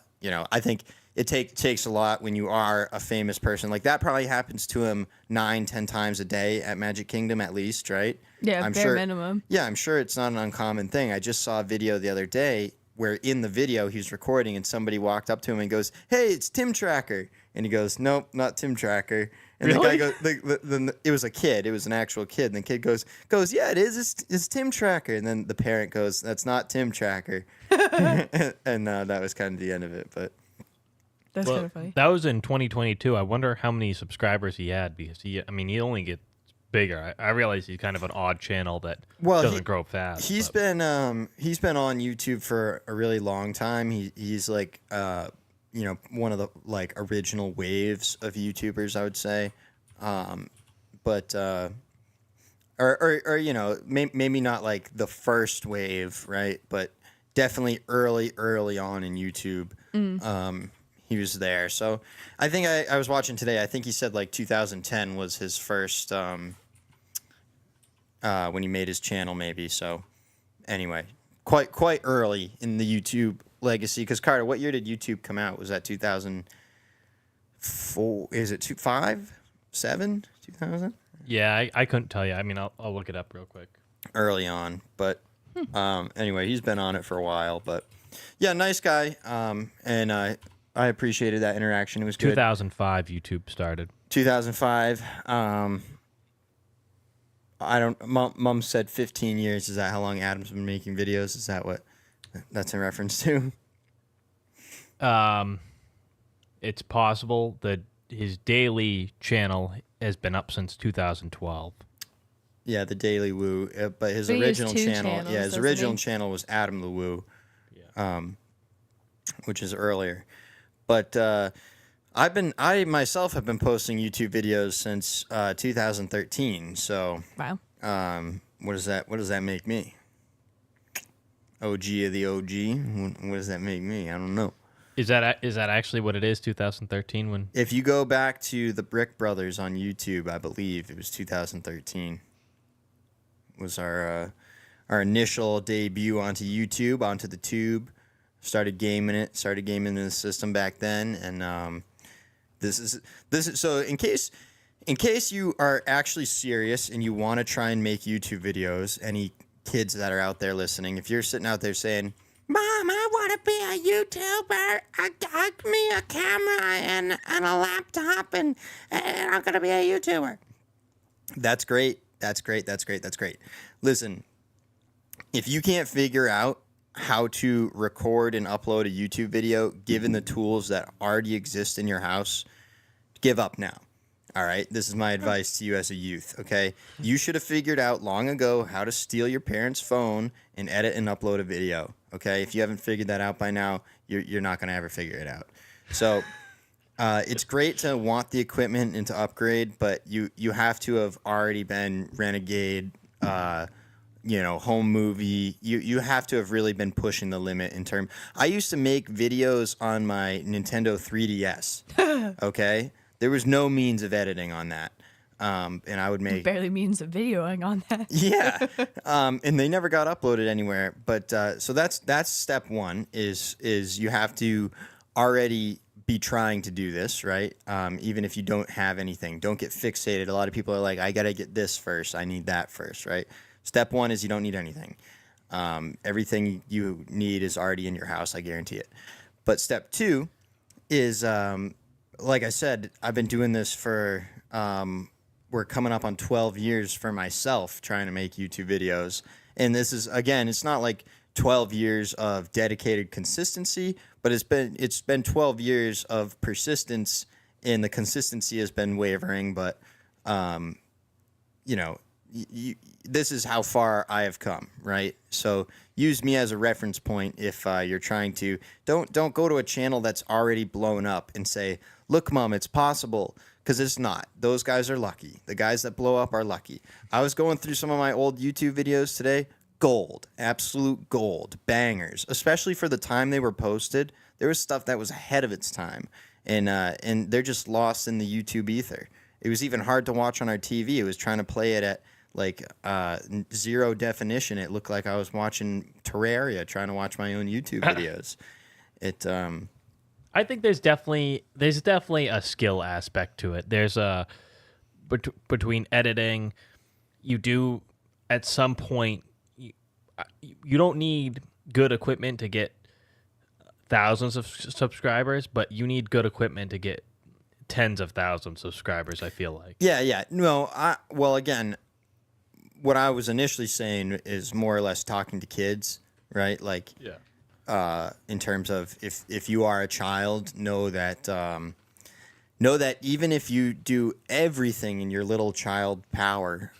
think it takes a lot when you are a famous person. Like that probably happens to him 9-10 times a day at Magic Kingdom at least, right? Yeah, I'm bare sure, minimum. Yeah, I'm sure it's not an uncommon thing. I just saw a video the other day where in the video he was recording and somebody walked up to him and goes, "Hey, it's Tim Tracker." And he goes, "Nope, not Tim Tracker." And Really? the guy goes, it was a kid. It was an actual kid. And the kid goes, "Yeah, it is. It's Tim Tracker." And then the parent goes, "That's not Tim Tracker." and that was kind of the end of it. But That's Well, kind of funny. that was in 2022. I wonder how many subscribers he had because he only gets bigger. I realize he's kind of an odd channel that doesn't grow fast. He's but- been on YouTube for a really long time. He's like one of the like original waves of YouTubers, I would say. But maybe not like the first wave, right? But definitely early on in YouTube. He was there. So I think I was watching today. I think he said like 2010 was his first when he made his channel, maybe. So anyway, quite early in the YouTube legacy. Because Carter, what year did YouTube come out? Was that 2004? Is it 5, 7, 2000? Yeah, I couldn't tell you. I mean, I'll look it up real quick. Early on, but anyway, he's been on it for a while. But yeah, nice guy. And I appreciated that interaction. It was good. 2005, YouTube started. 2005. I don't. Mom said 15 years. Is that how long Adam's been making videos? Is that what that's in reference to? It's possible that his daily channel has been up since 2012. Yeah, the Daily Woo. But his But he has original two channel, channels, his doesn't original he? channel was Adam the Woo, Yeah. which is earlier. But I myself have been posting YouTube videos since 2013. So Wow. what does that make me? OG of the OG. What does that make me? I don't know. Is that actually what it is? 2013 when If you go back to the Brick Brothers on YouTube, I believe it was 2013. Was our initial debut onto YouTube, onto the tube. Started gaming the system back then, and this is so in case you are actually serious and you want to try and make YouTube videos, any kids that are out there listening, if you're sitting out there saying, "Mom, I want to be a YouTuber. Give me a camera and a laptop, and I'm gonna be a YouTuber." That's great. That's great. Listen, if you can't figure out how to record and upload a YouTube video, given the tools that already exist in your house, give up now. All right? This is my advice to you as a youth, okay? You should have figured out long ago how to steal your parents' phone and edit and upload a video, okay? If you haven't figured that out by now, you're not going to ever figure it out. So it's great to want the equipment and to upgrade, but you have to have already been Renegade, home movie. You have to have really been pushing the limit in term. I used to make videos on my Nintendo 3DS. Okay, there was no means of editing on that, and I would make Barely means of videoing on that. yeah, and they never got uploaded anywhere. But so that's step one is you have to already be trying to do this, right? Even if you don't have anything, don't get fixated. A lot of people are like, I gotta get this first. I need that first, right? Step one is you don't need anything. Everything you need is already in your house. I guarantee it. But step two is, like I said, I've been doing this for, we're coming up on 12 years for myself trying to make YouTube videos. And this is, again, it's not like 12 years of dedicated consistency, but it's been 12 years of persistence, and the consistency has been wavering. But, this is how far I have come, right? So use me as a reference point if you're trying to. Don't go to a channel that's already blown up and say, "Look, Mom, it's possible," because it's not. Those guys are lucky. The guys that blow up are lucky. I was going through some of my old YouTube videos today. Gold, absolute gold, bangers, especially for the time they were posted. There was stuff that was ahead of its time. and they're just lost in the YouTube ether. It was even hard to watch on our TV. It was trying to play it at like zero definition. It looked like I was watching Terraria, trying to watch my own YouTube videos. I think there's definitely a skill aspect to it. There's a between editing, you do at some point you don't need good equipment to get thousands of subscribers, but you need good equipment to get tens of thousands of subscribers, I feel like. Yeah. No, well, again, what I was initially saying is more or less talking to kids, right? Like, in terms of if you are a child, know that even if you do everything in your little child power,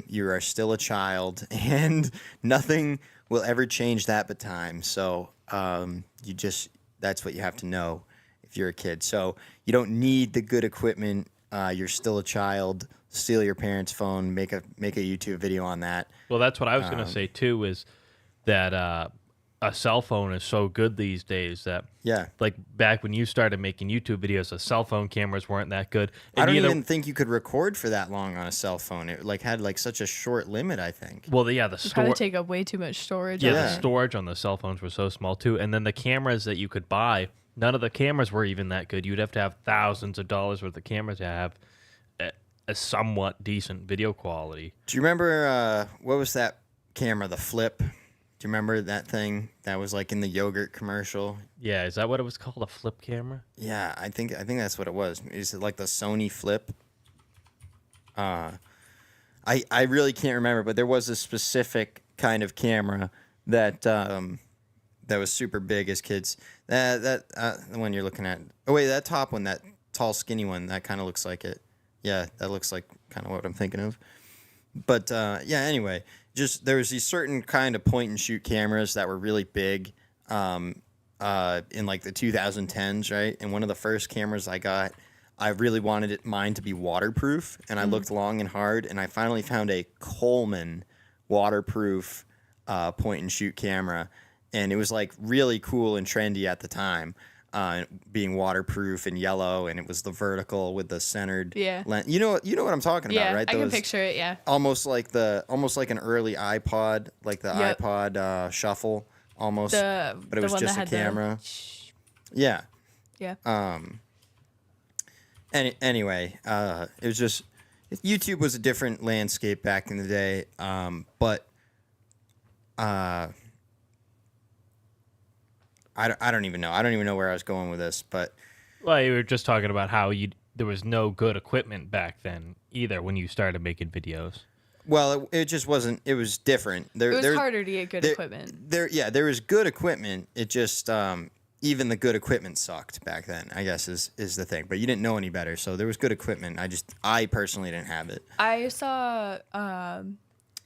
you are still a child, and nothing will ever change that but time. So that's what you have to know if you're a kid. So you don't need the good equipment. You're still a child. Steal your parents' phone. Make a YouTube video on that. Well, that's what I was going to say too. Is that a cell phone is so good these days that like back when you started making YouTube videos, the cell phone cameras weren't that good. And I don't even think you could record for that long on a cell phone. It like had like such a short limit, I think. Well, the Probably storage. take up way too much storage. The storage on the cell phones were so small too, and then the cameras that you could buy, none of the cameras were even that good. You'd have to have thousands of dollars worth of cameras to have a somewhat decent video quality. Do you remember what was that camera? The Flip. Do you remember that thing that was like in the yogurt commercial? Yeah, is that what it was called? A flip camera? Yeah, I think that's what it was. Is it like the Sony Flip? I really can't remember, but there was a specific kind of camera that was super big as kids. The one you're looking at. Oh wait, that top one, that tall skinny one, that kind of looks like it. Yeah, that looks like kind of what I'm thinking of. But anyway, just there was these certain kind of point and shoot cameras that were really big in like the 2010s, right? And one of the first cameras I got, I really wanted mine to be waterproof, and I looked long and hard, and I finally found a Coleman waterproof point and shoot camera, and it was like really cool and trendy at the time. Being waterproof and yellow, and it was the vertical with the centered lens. You know what I'm talking about, right? I can picture it. Yeah, almost like an early iPod, like the iPod Shuffle, almost. But it was just a camera. Yeah. Anyway, it was just YouTube was a different landscape back in the day, but. I don't even know. I don't even know where I was going with this, but well, you were just talking about how there was no good equipment back then either when you started making videos. Well, it just wasn't. It was different. It was harder to get good equipment. There was good equipment. It just even the good equipment sucked back then, I guess is the thing. But you didn't know any better, so there was good equipment. I personally didn't have it. I saw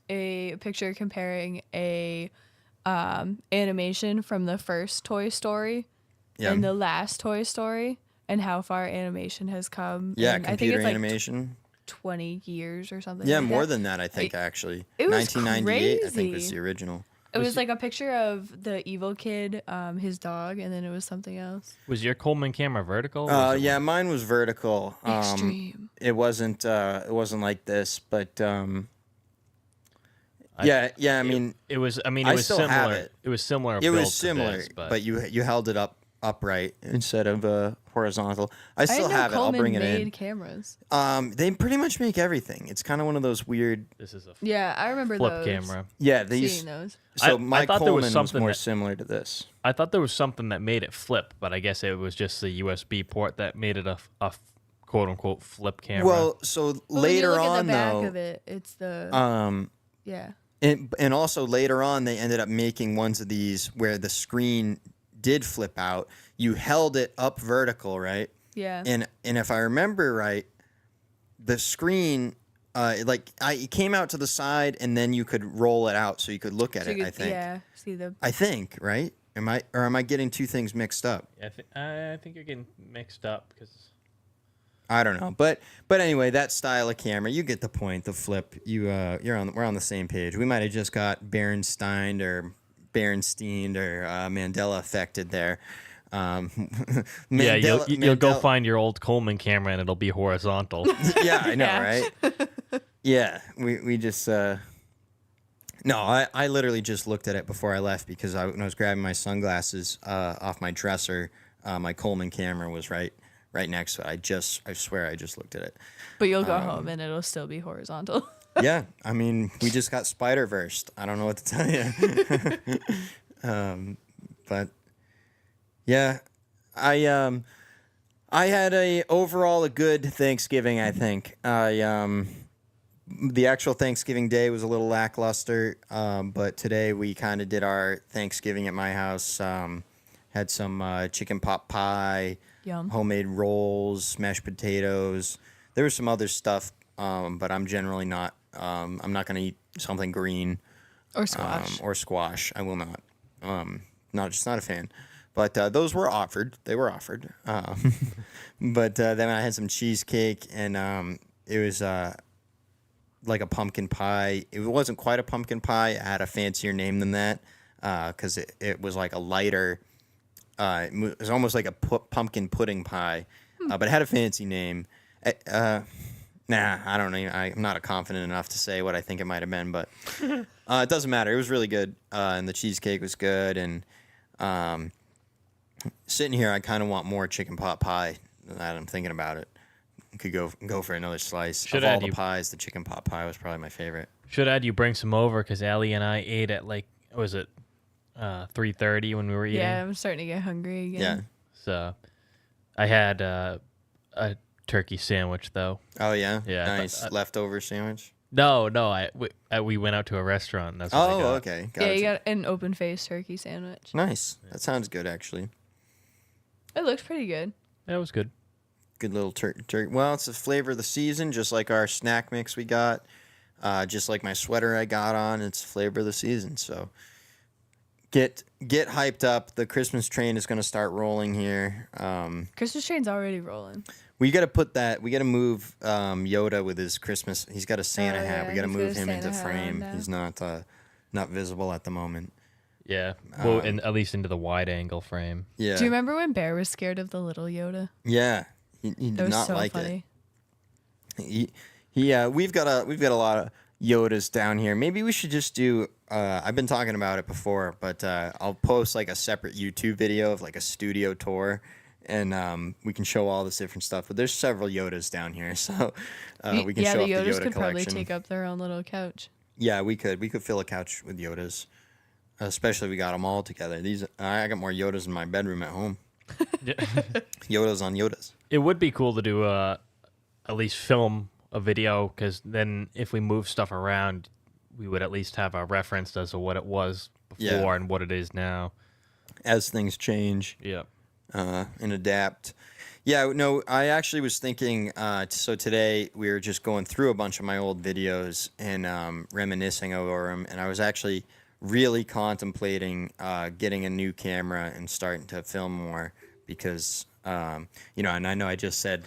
a picture comparing a animation from the first Toy Story and the last Toy Story, and how far animation has come. Yeah, and computer I think it's animation. 20 years or something. Yeah, like more that. than that, I think, actually. It was 1998, crazy. I think, was the original. It was like a picture of the evil kid, his dog, and then it was something else. Was your Coleman camera vertical? Yeah, mine was vertical. Extreme. It wasn't like this, but I mean, it was. I mean, I it was still similar. have it. It was similar. It build was to similar, this, but you held it upright instead of horizontal. I still I didn't know have it. I'll Coleman bring it made in. cameras. They pretty much make everything. It's kind of one of those weird. This is a Yeah, I remember flip those. camera. Yeah, Seeing those. So I my thought there was Coleman was something more that- similar to this. I thought there was something that made it flip, but I guess it was just the USB port that made it a quote unquote flip camera. Well, so Well, when later you look on at the back though, of it, it's the yeah. and also later on they ended up making ones of these where the screen did flip out. You held it up vertical, right? Yeah. And if I remember right, the screen it came out to the side and then you could roll it out so you could look at So it. you I could- think. Yeah. See the. I think right. Am I getting two things mixed up? I think you're getting mixed up because I don't know, but anyway, that style of camera, you get the point. The flip, we're on the same page. We might have just got Berenstein or Mandela affected there. Yeah, you'll go Mandela- find your old Coleman camera and it'll be horizontal. Yeah, I know, Yeah. right? Yeah, we just no, I literally just looked at it before I left because when I was grabbing my sunglasses off my dresser, my Coleman camera was right next to it. I swear I just looked at it. But you'll go home and it'll still be horizontal. Yeah, I mean, we just got Spider-Versed. I don't know what to tell you. But yeah, I had overall a good Thanksgiving, I think. The actual Thanksgiving day was a little lackluster, but today we kind of did our Thanksgiving at my house. Had some chicken pot pie, Yum. homemade rolls, mashed potatoes. There was some other stuff, but I'm generally not. I'm not going to eat something green Or squash. or squash. I will not. Just not a fan. But those were offered. They were offered. But then I had some cheesecake, and it was like a pumpkin pie. It wasn't quite a pumpkin pie. It had a fancier name than that because it was like a lighter. It was almost like a pumpkin pudding pie, but it had a fancy name. Nah, I don't know. I'm not confident enough to say what I think it might have been, but it doesn't matter. It was really good, and the cheesecake was good. And sitting here, I kind of want more chicken pot pie. Now that I'm thinking about it, could go for another slice. Should of all add the you- pies, the chicken pot pie was probably my favorite. Should add you bring some over because Allie and I ate at like, what was it 3:30 when we were eating? Yeah, I'm starting to get hungry again. Yeah. So I had a turkey sandwich though. Oh yeah. Yeah, but, Nice leftover sandwich. No, we went out to a restaurant. And that's what I Oh, got. okay. Yeah, you got an open faced turkey sandwich. Nice. That sounds good, actually. It looks pretty good. That was good. Good little turkey. Well, it's the flavor of the season, just like our snack mix we got. Just like my sweater I got on, it's the flavor of the season. So get hyped up. The Christmas train is going to start rolling here. Christmas train's already rolling. We got to move Yoda with his Christmas. He's got a Santa Oh, hat. yeah, We got to he's got move a him into Santa hat on frame. now. He's not visible at the moment. Yeah. Well, and at least into the wide angle frame. Yeah. Do you remember when Bear was scared of the little Yoda? Yeah. He did That was not so like funny. it. We've got a lot of Yodas down here. Maybe we should just do. I've been talking about it before, but I'll post like a separate YouTube video of like a studio tour, and we can show all this different stuff. But there's several Yodas down here, so we can yeah, show the off the Yodas Yoda could probably collection. take up their own little couch. Yeah, we could fill a couch with Yodas, especially if we got them all together. I got more Yodas in my bedroom at home. Yodas on Yodas. It would be cool to do at least film a video because then if we move stuff around, we would at least have a reference as to what it was before Yeah. and what it is now. As things change. Yeah. And adapt. Yeah, no, I actually was thinking, so today we were just going through a bunch of my old videos and reminiscing over them, and I was actually really contemplating getting a new camera and starting to film more because, and I know I just said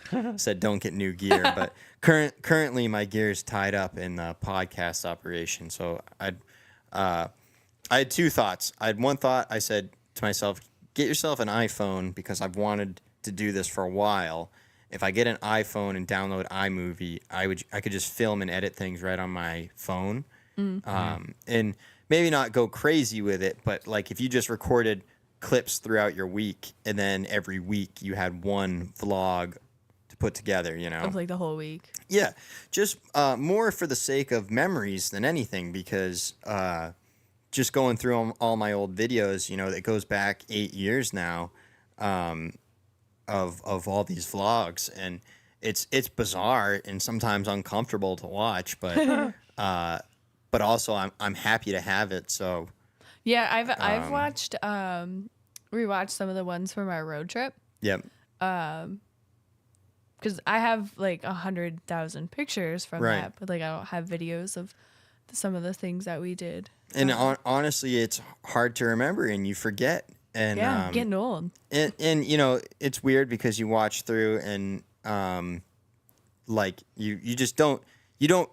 don't get new gear, but currently my gear is tied up in the podcast operation, so I had two thoughts. I had one thought, I said to myself, get yourself an iPhone because I've wanted to do this for a while. If I get an iPhone and download iMovie, I could just film and edit things right on my phone, and maybe not go crazy with it, but like if you just recorded clips throughout your week and then every week you had one vlog to put together, Of like the whole week. Yeah, just more for the sake of memories than anything because just going through all my old videos, it goes back 8 years now of all these vlogs, and it's bizarre and sometimes uncomfortable to watch, but also I'm happy to have it. So Yeah, I've watched rewatched some of the ones from our road trip yep, because I have like 100,000 pictures from Right. that, but like I don't have videos of some of the things that we did. and honestly, it's hard to remember and you forget. And Yeah, I'm getting old. And it's weird because you watch through and like you just don't you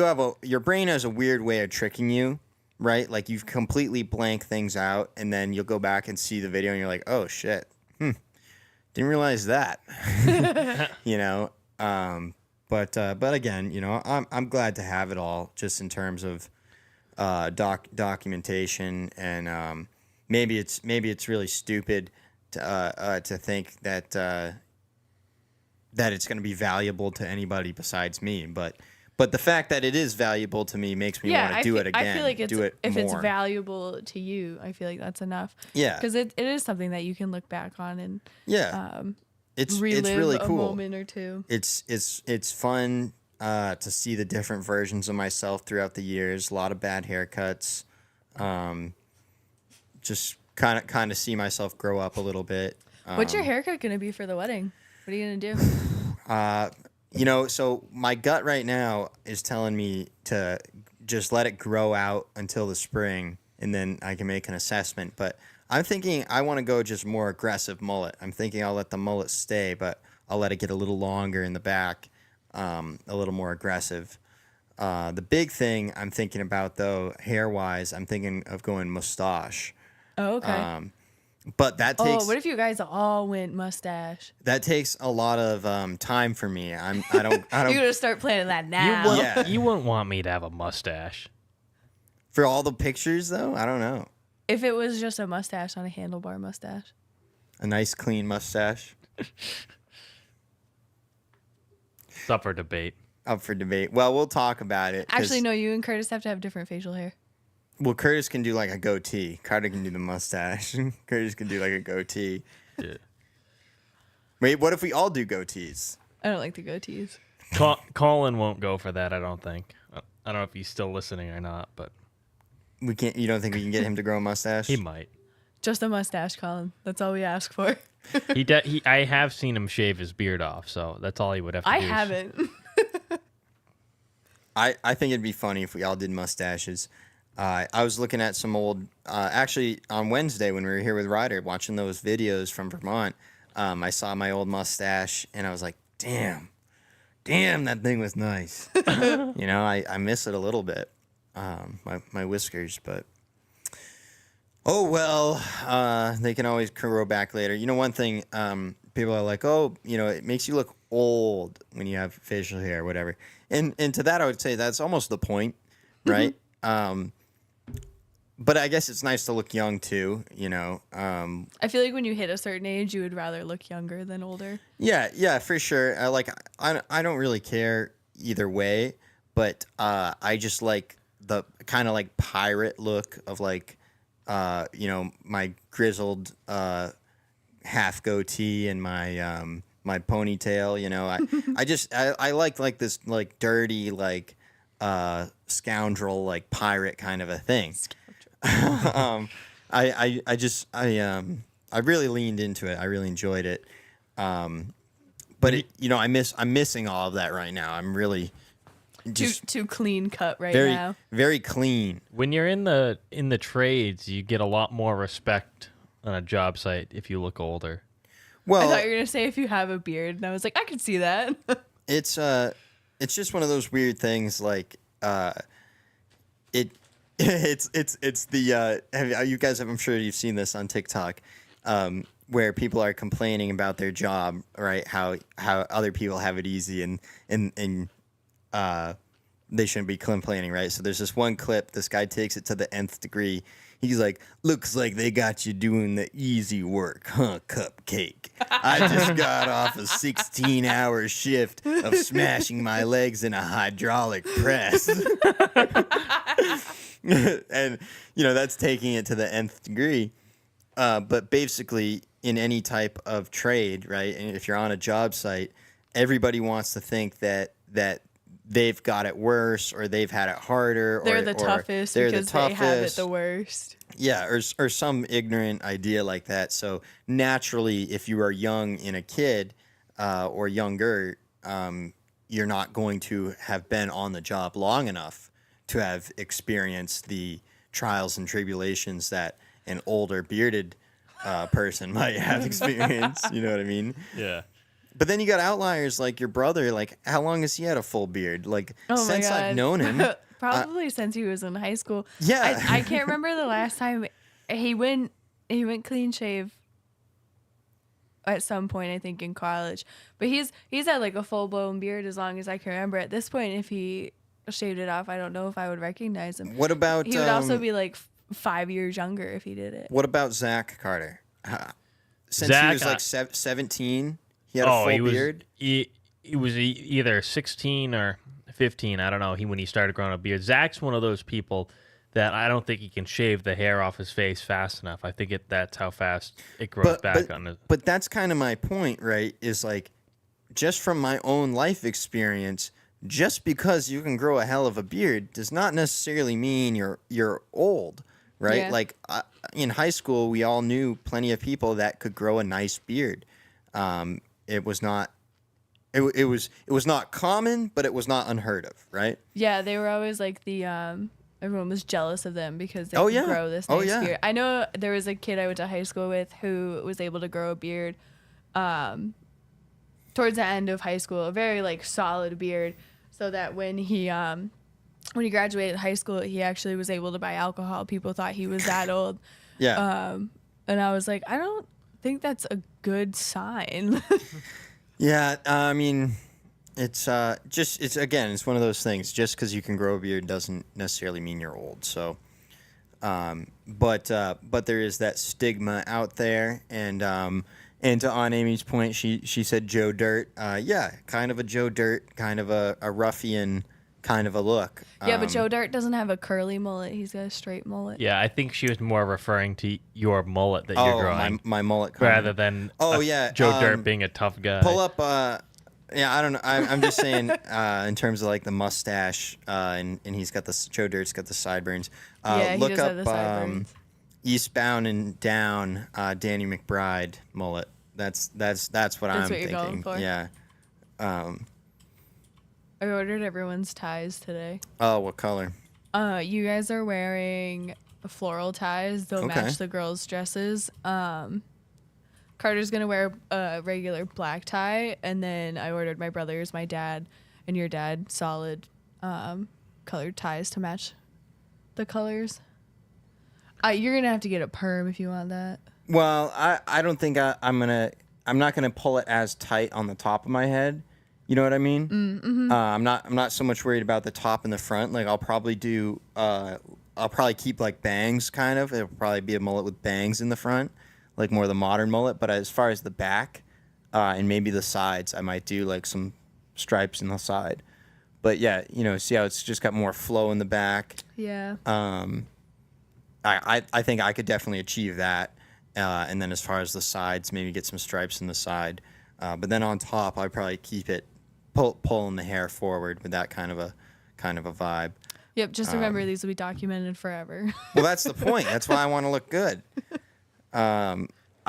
have your brain has a weird way of tricking you, right? Like you completely blank things out, and then you'll go back and see the video, and you're like, oh shit, didn't realize that, you know. But again, you know, I'm glad to have it all, just in terms of documentation, and maybe it's really stupid to think that that it's going to be valuable to anybody besides me, but the fact that it is valuable to me makes me want to do it again. I feel like if it's more. valuable to you, I feel like that's enough. Yeah, because it is something that you can look back on and it's relive really a cool. moment or two. It's fun to see the different versions of myself throughout the years. A lot of bad haircuts. Just kind of see myself grow up a little bit. What's your haircut gonna be for the wedding? What are you gonna do? You know, so my gut right now is telling me to just let it grow out until the spring, and then I can make an assessment. But I'm thinking I want to go just more aggressive mullet. I'm thinking I'll let the mullet stay, but I'll let it get a little longer in the back, a little more aggressive. The big thing I'm thinking about, though, hair-wise, I'm thinking of going mustache. Oh, okay. But that takes. What if you guys all went mustache? That takes a lot of time for me. I don't. You're gonna start planning that now. You wouldn't want me to have a mustache. For all the pictures, though, I don't know. If it was just a mustache on a handlebar mustache. A nice clean mustache. It's up for debate. Up for debate. Well, we'll talk about it. Actually, no. You and Curtis have to have different facial hair. Well, Curtis can do like a goatee. Carter can do the mustache. Curtis can do like a goatee. Yeah. Wait, what if we all do goatees? I don't like the goatees. Colin won't go for that, I don't think. I don't know if he's still listening or not, but We can't. You don't think we can get him to grow a mustache? he might. Just a mustache, Colin. That's all we ask for. I have seen him shave his beard off, so that's all he would have to do. I haven't. I think it'd be funny if we all did mustaches. I was looking at some old, actually on Wednesday when we were here with Ryder watching those videos from Vermont. I saw my old mustache and I was like, damn, that thing was nice. You know, I miss it a little bit, my whiskers, but oh well, they can always grow back later. You know, one thing, people are like, oh, you know, it makes you look old when you have facial hair or whatever. And to that, I would say that's almost the point, right? But I guess it's nice to look young too, you know. I feel like when you hit a certain age, you would rather look younger than older. Yeah, for sure. I don't really care either way, but I just like the kind of like pirate look of like, you know, my grizzled half goatee and my my ponytail. You know, I like this like dirty like scoundrel like pirate kind of a thing. I really leaned into it. I really enjoyed it. But you know, I'm missing all of that right now. I'm really just too clean cut right very now. very clean. When you're in the trades, you get a lot more respect on a job site if you look older. Well, I thought you were gonna say if you have a beard, and I was like, I could see that. it's just one of those weird things like it's the you guys have, I'm sure you've seen this on TikTok, where people are complaining about their job, right? How other people have it easy and they shouldn't be complaining, right? So there's this one clip, this guy takes it to the nth degree. He's like, looks like they got you doing the easy work, huh, cupcake? I just got off a 16-hour shift of smashing my legs in a hydraulic press. And, you know, that's taking it to the nth degree. But basically, in any type of trade, right, and if you're on a job site, everybody wants to think that they've got it worse or they've had it harder. They're the toughest because they have it the worst. Yeah, or some ignorant idea like that. So naturally, if you are young and a kid or younger, you're not going to have been on the job long enough to have experienced the trials and tribulations that an older bearded person might have experienced. You know what I mean? Yeah. But then you got outliers like your brother. Like, how long has he had a full beard? Like, Oh since my God. I've known him, probably since he was in high school. Yeah. I can't remember the last time he went clean shave at some point, I think, in college. But he's had like a full blown beard as long as I can remember. At this point, if he shaved it off, I don't know if I would recognize him. What about He would also be like 5 years younger if he did it. What about Zach Carter? Since Zach, he was like 17, he had a full beard. He was either 16 or 15. I don't know. When he started growing a beard. Zach's one of those people that I don't think he can shave the hair off his face fast enough. I think that's how fast it grows back on his. But that's kind of my point, right? Is like, just from my own life experience, just because you can grow a hell of a beard does not necessarily mean you're old, right? Yeah. Like in high school, we all knew plenty of people that could grow a nice beard. It was not. It was not common, but it was not unheard of, right? Yeah, they were always like the everyone was jealous of them because they Oh, could yeah. grow this Oh, nice yeah. beard. I know there was a kid I went to high school with who was able to grow a beard towards the end of high school, a very like solid beard, so that when he graduated high school, he actually was able to buy alcohol. People thought he was that old. Yeah. And I was like, I don't think that's a good sign. Yeah, I mean, it's it's one of those things. Just because you can grow a beard doesn't necessarily mean you're old. So, but there is that stigma out there, and to Aunt Amy's point, she said Joe Dirt. Yeah, kind of a Joe Dirt, kind of a ruffian kind of a look. Yeah, but Joe Dirt doesn't have a curly mullet. He's got a straight mullet. Yeah, I think she was more referring to your mullet that you're growing, my mullet, comment. rather than Joe Dirt being a tough guy. Pull up. Yeah, I don't know. I'm just saying in terms of like the mustache, and he's got the Joe Dirt's got the sideburns. Yeah, he look does up have the sideburns. Eastbound and Down, Danny McBride mullet. That's what I'm what you're thinking. going for? Yeah. I ordered everyone's ties today. Oh, what color? You guys are wearing floral ties. They'll Okay. match the girls' dresses. Carter's gonna wear a regular black tie, and then I ordered my brother's, my dad, and your dad solid colored ties to match the colors. You're gonna have to get a perm if you want that. Well, I don't think I'm not gonna pull it as tight on the top of my head. You know what I mean? Mm-hmm. I'm not so much worried about the top and the front. Like I'll probably keep like bangs kind of. It'll probably be a mullet with bangs in the front, like more the modern mullet. But as far as the back and maybe the sides, I might do like some stripes in the side. But yeah, see how it's just got more flow in the back. Yeah. I think I could definitely achieve that. And then as far as the sides, maybe get some stripes in the side. But then on top, I'd probably keep it pulling the hair forward with that kind of a vibe. Yep. Just remember, these will be documented forever. Well, that's the point. That's why I want to look good. I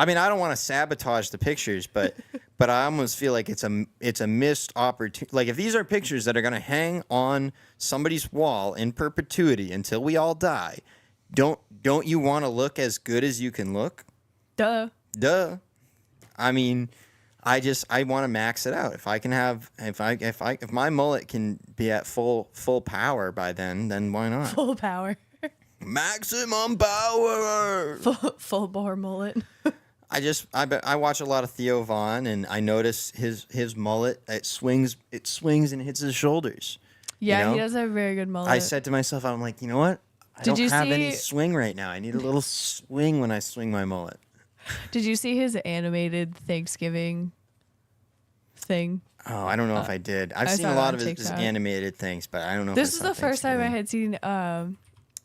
mean, I don't want to sabotage the pictures, but I almost feel like it's a missed opportunity. Like if these are pictures that are going to hang on somebody's wall in perpetuity until we all die, don't you want to look as good as you can look? Duh. I mean, I want to max it out. If I can have, if my mullet can be at full power by then why not? Full power. Maximum power. Full bore mullet. I watch a lot of Theo Von, and I notice his mullet. It swings and hits his shoulders. Yeah, he does have a very good mullet. I said to myself, I'm like, you know what? I Did don't you have any see- swing right now. I need a little swing when I swing my mullet. Did you see his animated Thanksgiving thing? Oh, I don't know if I did. I've I seen saw a it lot on of his TikTok. animated things, but I don't know. This if is I the saw first time I Thanksgiving. had seen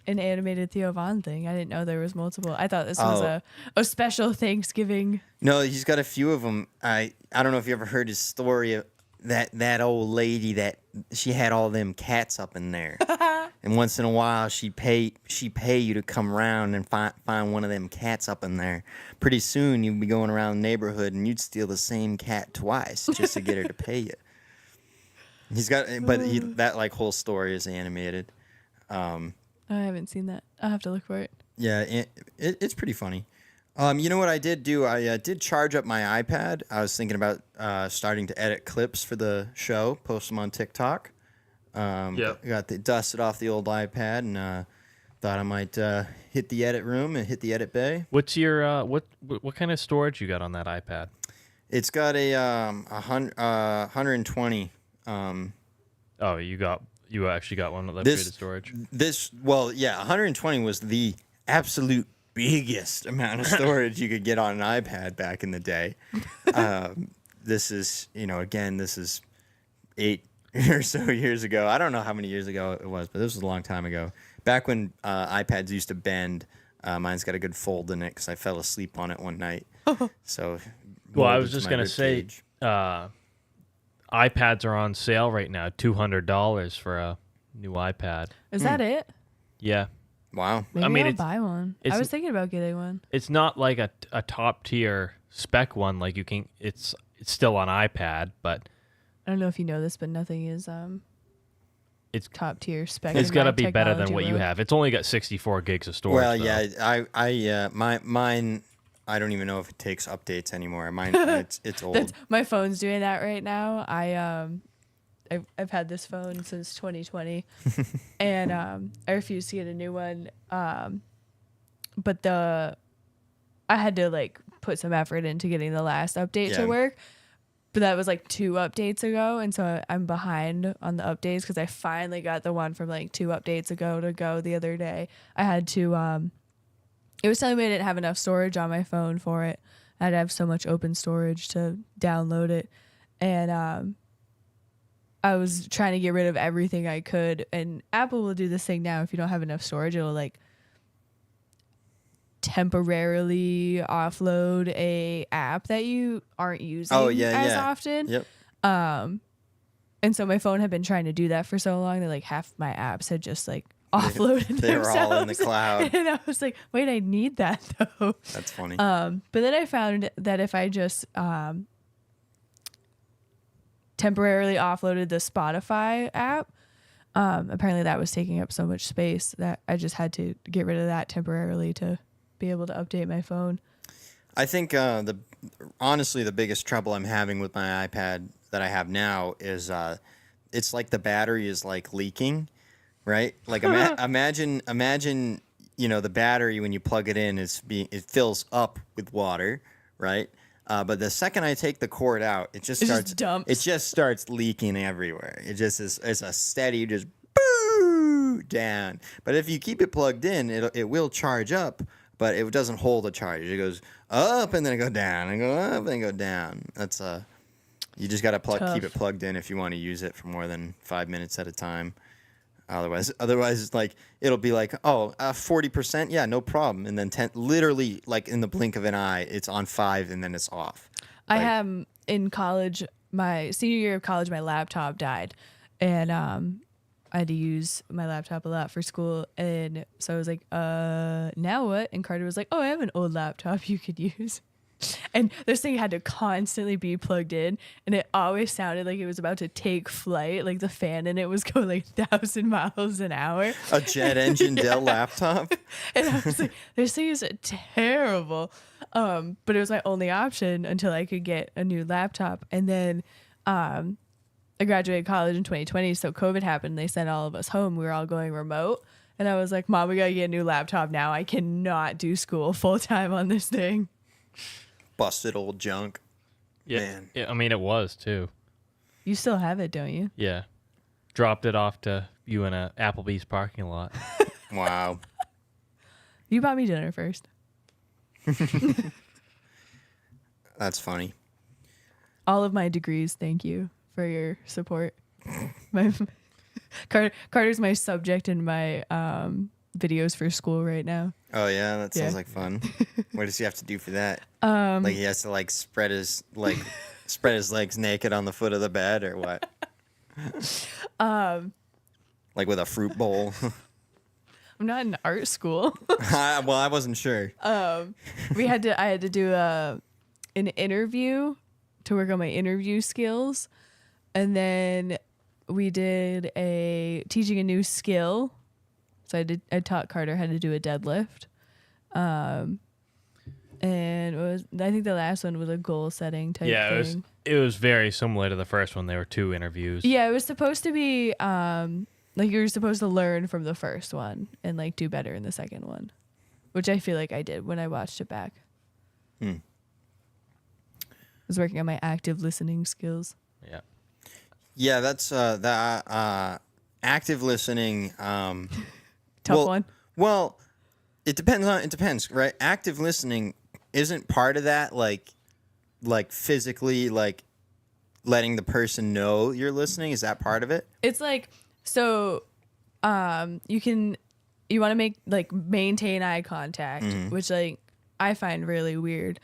an animated Theo Von thing. I didn't know there was multiple. I thought this was a special Thanksgiving. No, he's got a few of them. I don't know if you ever heard his story of that old lady that she had all them cats up in there, and once in a while she pay you to come around and find one of them cats up in there. Pretty soon you'd be going around the neighborhood and you'd steal the same cat twice just to get her to pay you. That like whole story is animated. I haven't seen that. I'll have to look for it. Yeah, it's pretty funny. You know what I did do? I did charge up my iPad. I was thinking about starting to edit clips for the show, post them on TikTok. Yep. Dusted off the old iPad and thought I might hit the edit room and hit the edit bay. What's your what kind of storage you got on that iPad? It's got a 120. Oh, you actually got one with upgraded storage. 120 was the absolute biggest amount of storage you could get on an iPad back in the day. This is, this is 8 or so years ago. I don't know how many years ago it was, but this was a long time ago. Back when iPads used to bend. Mine's got a good fold in it because I fell asleep on it one night. So, well, I was just gonna say, iPads are on sale right now, $200 for a new iPad. Is that it? Yeah. Wow. Maybe I'll buy one. I it's- was thinking about getting one. It's not like a top tier spec one. Like you can, it's still on iPad, but I don't know if you know this, but nothing is it's top tier spec. it's in got to my be better than technology what you world. have. It's only got 64 gigs of storage. Well, though. yeah, mine. I don't even know if it takes updates anymore. Mine, it's old. My phone's doing that right now. I've had this phone since 2020, and I refuse to get a new one. But I had to like put some effort into getting the last update Yeah. to work. But that was like 2 updates ago, and so I'm behind on the updates because I finally got the one from like 2 updates ago to go the other day. I had to it was telling me I didn't have enough storage on my phone for it. I had to have so much open storage to download it, and I was trying to get rid of everything I could. And Apple will do this thing now: if you don't have enough storage, it'll like temporarily offload a app that you aren't using as often. Yep. And so my phone had been trying to do that for so long that like half my apps had just like offloaded They were all in the themselves. cloud. And I was like, wait, I need that though. That's funny. But then I found that if I just temporarily offloaded the Spotify app, apparently that was taking up so much space that I just had to get rid of that temporarily to be able to update my phone. I think honestly the biggest trouble I'm having with my iPad that I have now is it's like the battery is like leaking, right? Like imagine the battery when you plug it in it fills up with water, right? But the second I take the cord out, it just starts leaking everywhere. It just is a steady just boo down. But if you keep it plugged in, it will charge up. But it doesn't hold a charge. It goes up and then it go down and go up and then go down. That's you just gotta keep it plugged in if you want to use it for more than 5 minutes at a time. Otherwise, it's like it'll be like 40%, yeah, no problem, and then 10, literally like in the blink of an eye, it's on 5 and then it's off. I am in college. My senior year of college, my laptop died, and I had to use my laptop a lot for school, and so I was like, now what? And Carter was like, oh, I have an old laptop you could use. And this thing had to constantly be plugged in, and it always sounded like it was about to take flight, like the fan in it was going like 1,000 miles an hour. A jet engine Dell laptop? And I was like, this thing is terrible. But it was my only option until I could get a new laptop. And then I graduated college in 2020, so COVID happened. They sent all of us home. We were all going remote. And I was like, Mom, we got to get a new laptop now. I cannot do school full time on this thing. Busted old junk. Yeah. Man. Yeah, I mean, it was too. You still have it, don't you? Yeah. Dropped it off to you in a Applebee's parking lot. Wow. You bought me dinner first. That's funny. All of my degrees, thank you for your support. Carter's my subject in my videos for school right now. Oh yeah, that sounds Yeah. like fun. What does he have to do for that? Like he has to like spread his legs naked on the foot of the bed or what? Like with a fruit bowl. I'm not in art school. Well, I wasn't sure. I had to do an interview to work on my interview skills, and then we did teaching a new skill. So I taught Carter how to do a deadlift. and I think the last one was a goal setting type Yeah, thing. it was very similar to the first one. There were 2 interviews. Yeah, it was supposed to be like you were supposed to learn from the first one and like do better in the second one, which I feel like I did when I watched it back. I was working on my active listening skills. Yeah. Yeah, that's the active listening. Tough one. Well, it depends, right? Active listening isn't part of that, like physically, like letting the person know you're listening. Is that part of it? It's like so you want to make like maintain eye contact, which like I find really weird.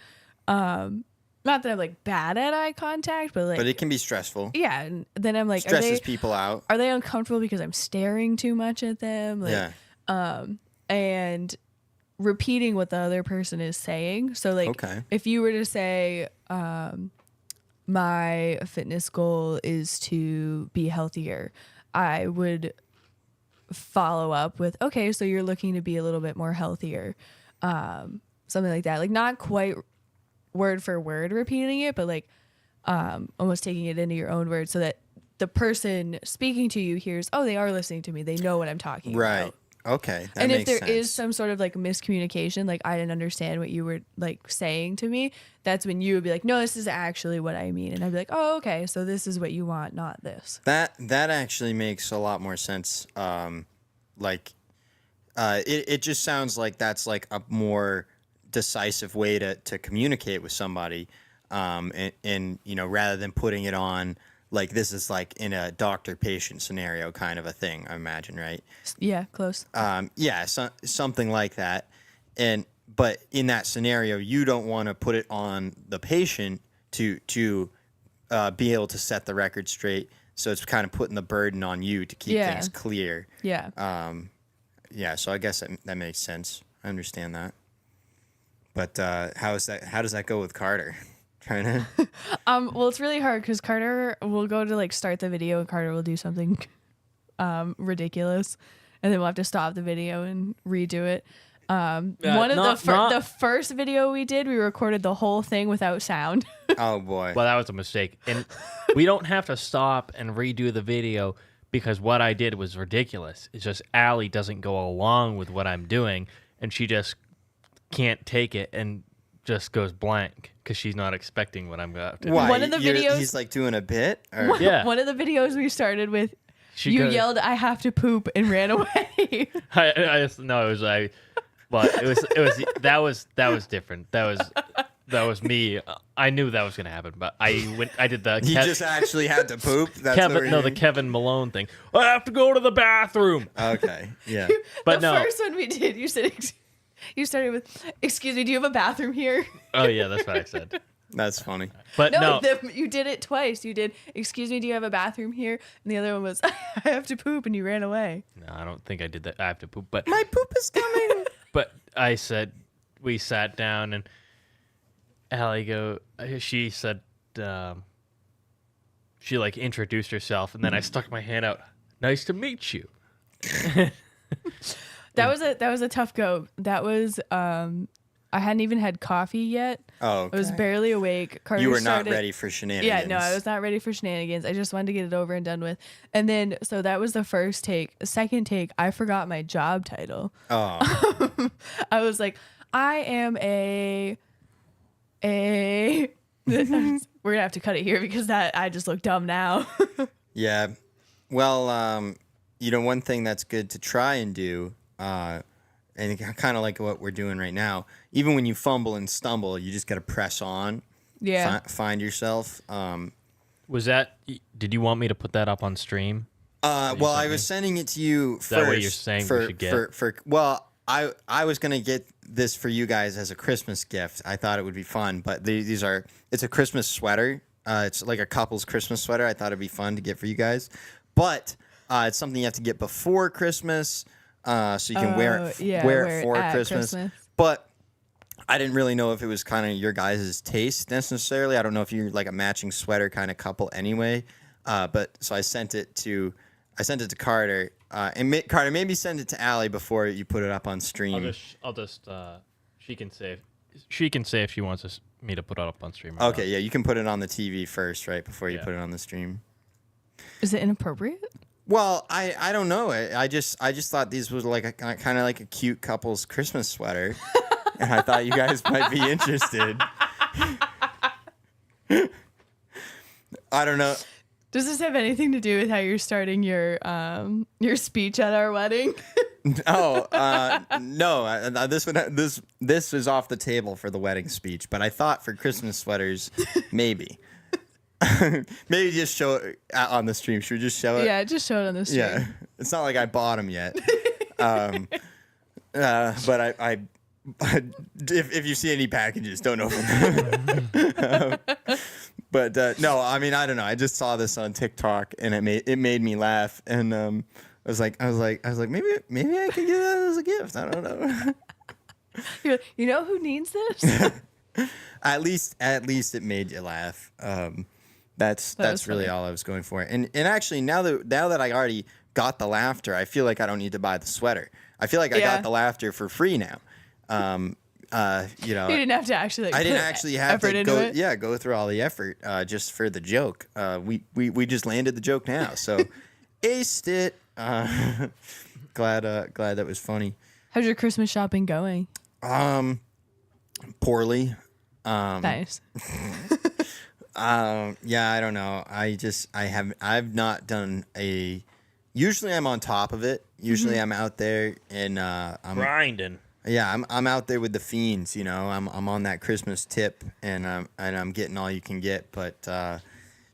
Not that I'm like bad at eye contact, but like But it can be stressful. yeah, and then I'm like Stresses people out. are they uncomfortable because I'm staring too much at them? Like, Yeah. and repeating what the other person is saying. So like Okay. if you were to say my fitness goal is to be healthier, I would follow up with, okay, so you're looking to be a little bit more healthier. Something like that. Like not quite word for word repeating it, but like almost taking it into your own words so that the person speaking to you hears, oh, they are listening to me. They know what I'm talking Right. about. Okay. That And if makes there sense. is some sort of like miscommunication, like I didn't understand what you were like saying to me, that's when you would be like, no, this is actually what I mean. And I'd be like, oh, okay, so this is what you want, not this. That actually makes a lot more sense. It just sounds like that's like a more decisive way to communicate with somebody, and you know, rather than putting it on like this is like in a doctor-patient scenario kind of a thing, I imagine, right? Yeah, close. Something like that. But in that scenario, you don't want to put it on the patient to be able to set the record straight. So it's kind of putting the burden on you to keep things clear. Yeah. Yeah. So I guess that makes sense. I understand that. But how does that go with Carter? Trying to. Well, it's really hard because Carter will go to like start the video and Carter will do something ridiculous, and then we'll have to stop the video and redo it. One of the first video we did, we recorded the whole thing without sound. Oh boy. Well, that was a mistake. And we don't have to stop and redo the video because what I did was ridiculous. It's just Allie doesn't go along with what I'm doing, and she just can't take it and just goes blank because she's not expecting what I'm going to do. Why? One of the videos- He's like doing a bit. Or? Yeah. One of the videos we started with, She you goes- yelled, "I have to poop," and ran away. I just no, it was like, but it was that was different. That was me. I knew that was gonna happen, but I did the You just actually had to poop. That's the Kevin Malone thing. I have to go to the bathroom. Okay. Yeah. But the no. first one we did, you said, you started with, "Excuse me, do you have a bathroom here?" Oh yeah, that's what I said. That's funny. But no, You did it twice. You did, "Excuse me, do you have a bathroom here?" And the other one was, "I have to poop," and you ran away. no, I don't think I did that. I have to poop, but My poop is coming. but I said we sat down and Allie she said she like introduced herself and then I stuck my hand out. Nice to meet you. That was a tough go. That was I hadn't even had coffee yet. Oh, okay. I was barely awake. Carter You were started, not ready for shenanigans. Yeah, no, I was not ready for shenanigans. I just wanted to get it over and done with. And then, so that was the first take. The second take, I forgot my job title. Oh. I was like, I am a. We're gonna have to cut it here because I just look dumb now. Yeah. Well, you know, one thing that's good to try and do, and kind of like what we're doing right now, even when you fumble and stumble, you just got to press on. Yeah. Find yourself. Was that did you want me to put that up on stream? Well, I was sending it to you first. that what you're saying we should get? Well, I was gonna get this for you guys as a Christmas gift. I thought it would be fun, but it's a Christmas sweater. It's like a couple's Christmas sweater. I thought it'd be fun to get for you guys, but it's something you have to get before Christmas, so you can wear it for Christmas. But I didn't really know if it was kind of your guys' taste necessarily. I don't know if you're like a matching sweater kind of couple anyway. But so I sent it to Carter. And Carter, maybe send it to Allie before you put it up on stream. I'll just she can say she can say if she wants me to put it up on stream. Or Okay, yeah, you can put it on the TV first, right, before you Yeah. put it on the stream. Is it inappropriate? Well, I don't know. I just thought these was like a kind of like a cute couple's Christmas sweater, and I thought you guys might be interested. I don't know. Does this have anything to do with how you're starting your speech at our wedding? Oh no! This is off the table for the wedding speech. But I thought for Christmas sweaters, maybe, maybe just show it on the stream. Should we just show it? Yeah, just show it on the stream. Yeah, it's not like I bought them yet. But I if you see any packages, don't open them. But no, I mean I don't know. I just saw this on TikTok and it made me laugh, and I was like maybe I could get that as a gift. I don't know. You're like, you know who needs this? At least it made you laugh. That's really funny. all I was going for. And actually now that I already got the laughter, I feel like I don't need to buy the sweater. I feel like I Yeah. got the laughter for free now. You know, You didn't have to actually. I didn't put actually have effort to into it. go through all the effort just for the joke. We just landed the joke now, so aced it. Glad that was funny. How's your Christmas shopping going? Poorly. Nice. Yeah, I don't know. I've not done usually I'm on top of it. Usually I'm out there and I'm grinding. Yeah, I'm out there with the fiends, you know. I'm on that Christmas tip, and I'm getting all you can get. But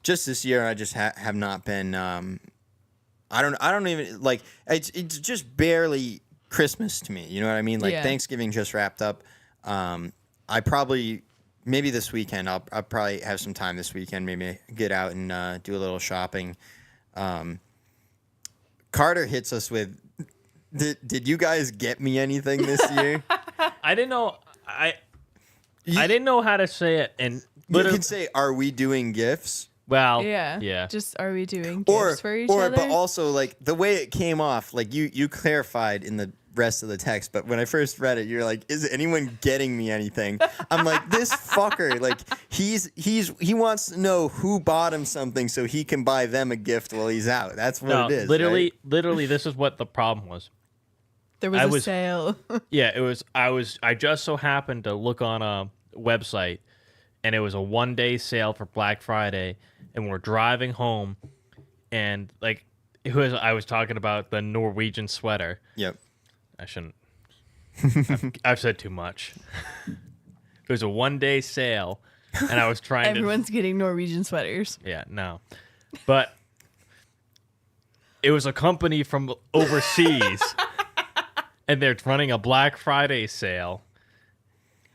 just this year, I just have not been. I don't even like. It's just barely Christmas to me. You know what I mean? Like Yeah. Thanksgiving just wrapped up. I probably maybe this weekend. I'll probably have some time this weekend. Maybe get out and do a little shopping. Carter hits us with. Did you guys get me anything this year? I didn't know. I didn't know how to say it, and You literally, can say, "Are we doing gifts?" well, Yeah. Just are we doing Or gifts for each other? but also like the way it came off, like you clarified in the rest of the text, but when I first read it, you're like, "Is anyone getting me anything?" I'm like, "This fucker, like he wants to know who bought him something so he can buy them a gift while he's out." That's what no, it is. literally, right? literally, this is what the problem was. there was I a was- sale. Yeah, it was. I just so happened to look on a website, and it was a 1-day sale for Black Friday, and we're driving home, and like I was talking about the Norwegian sweater. Yep. I shouldn't. I've said too much. It was a 1-day sale, and I was trying Everyone's getting Norwegian sweaters. to. Yeah, no, but it was a company from overseas, and they're running a Black Friday sale.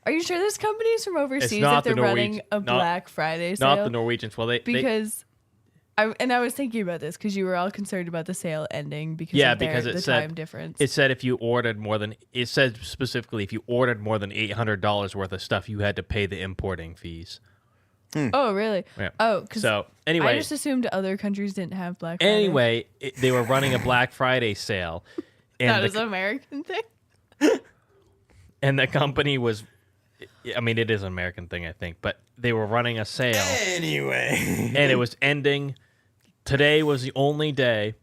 Are you sure there's companies from overseas not if they're the running Norwegian- a not- Black Friday sale? Not the Norwegians. Well, they because I was thinking about this because you were all concerned about the sale ending because Yeah, of because it the said- time difference. it said if you ordered more than it said specifically if you ordered more than $800 worth of stuff, you had to pay the importing fees. Oh, really? Yeah. Oh, because So I anyway, just assumed other countries didn't have Black Friday. anyway, they were running a Black Friday sale, that and is an American thing. and the company was. I mean, it is an American thing, I think, but they were running a sale, Anyway. and it was ending. Today was the only day,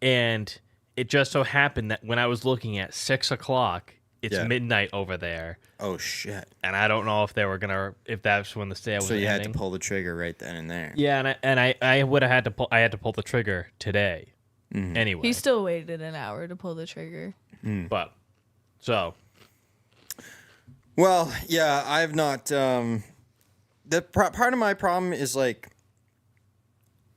and it just so happened that when I was looking at 6:00, it's Yeah. midnight over there, Oh shit. and I don't know if they were gonna if that's when the sale was So you ending. had to pull the trigger right then and there. Yeah, and I would have had to pull. I had to pull the trigger today. Anyway, He still waited an hour to pull the trigger. but so Well, yeah, I've not. Part of my problem is like,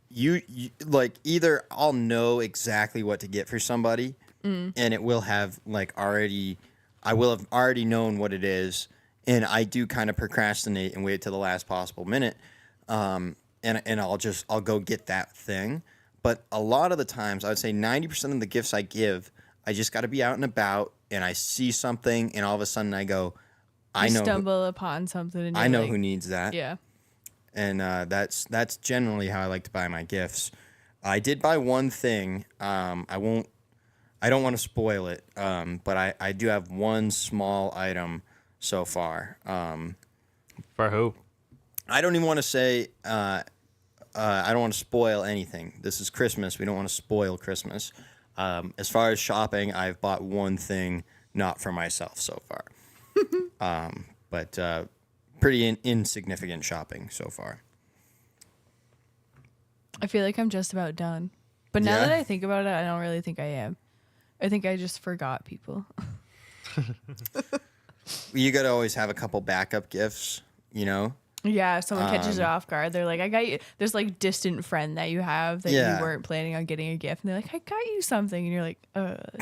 you like either I'll know exactly what to get for somebody, and it will have like already, I will have already known what it is, and I do kind of procrastinate and wait till the last possible minute, and I'll go get that thing. But a lot of the times, I would say 90% of the gifts I give, I just got to be out and about, and I see something, and all of a sudden I go, I You know. stumble upon something. And I you're know like, who needs that, Yeah. and that's generally how I like to buy my gifts. I did buy one thing. I don't want to spoil it, but I do have one small item so far. For who? I don't even want to say. I don't want to spoil anything. This is Christmas. We don't want to spoil Christmas. As far as shopping, I've bought one thing, not for myself so far. But pretty insignificant shopping so far. I feel like I'm just about done. But now Yeah? that I think about it, I don't really think I am. I think I just forgot people. You got to always have a couple backup gifts, you know? Yeah, if someone catches you off guard, they're like, I got you. There's like distant friend that you have that Yeah. you weren't planning on getting a gift. And they're like, I got you something. And you're like,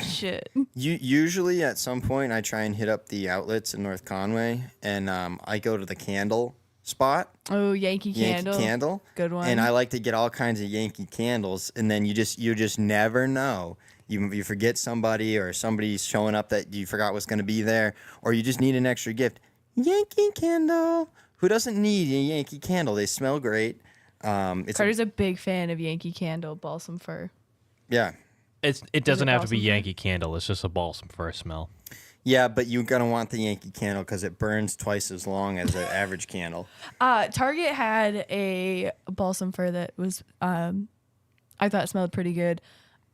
shit. Usually at some point, I try and hit up the outlets in North Conway, and I go to the candle spot. Oh, Yankee Candle. Yankee Candle. Good one. And I like to get all kinds of Yankee candles, and then you just never know. You forget somebody, or somebody's showing up that you forgot was going to be there, or you just need an extra gift. Yankee Candle. Who doesn't need a Yankee Candle? They smell great. Carter's a big fan of Yankee Candle balsam fir. Yeah. It doesn't have to be balsam fir? Yankee Candle. It's just a balsam fir smell. Yeah, but you're going to want the Yankee Candle because it burns twice as long as an average candle. Target had a balsam fir that was, I thought smelled pretty good.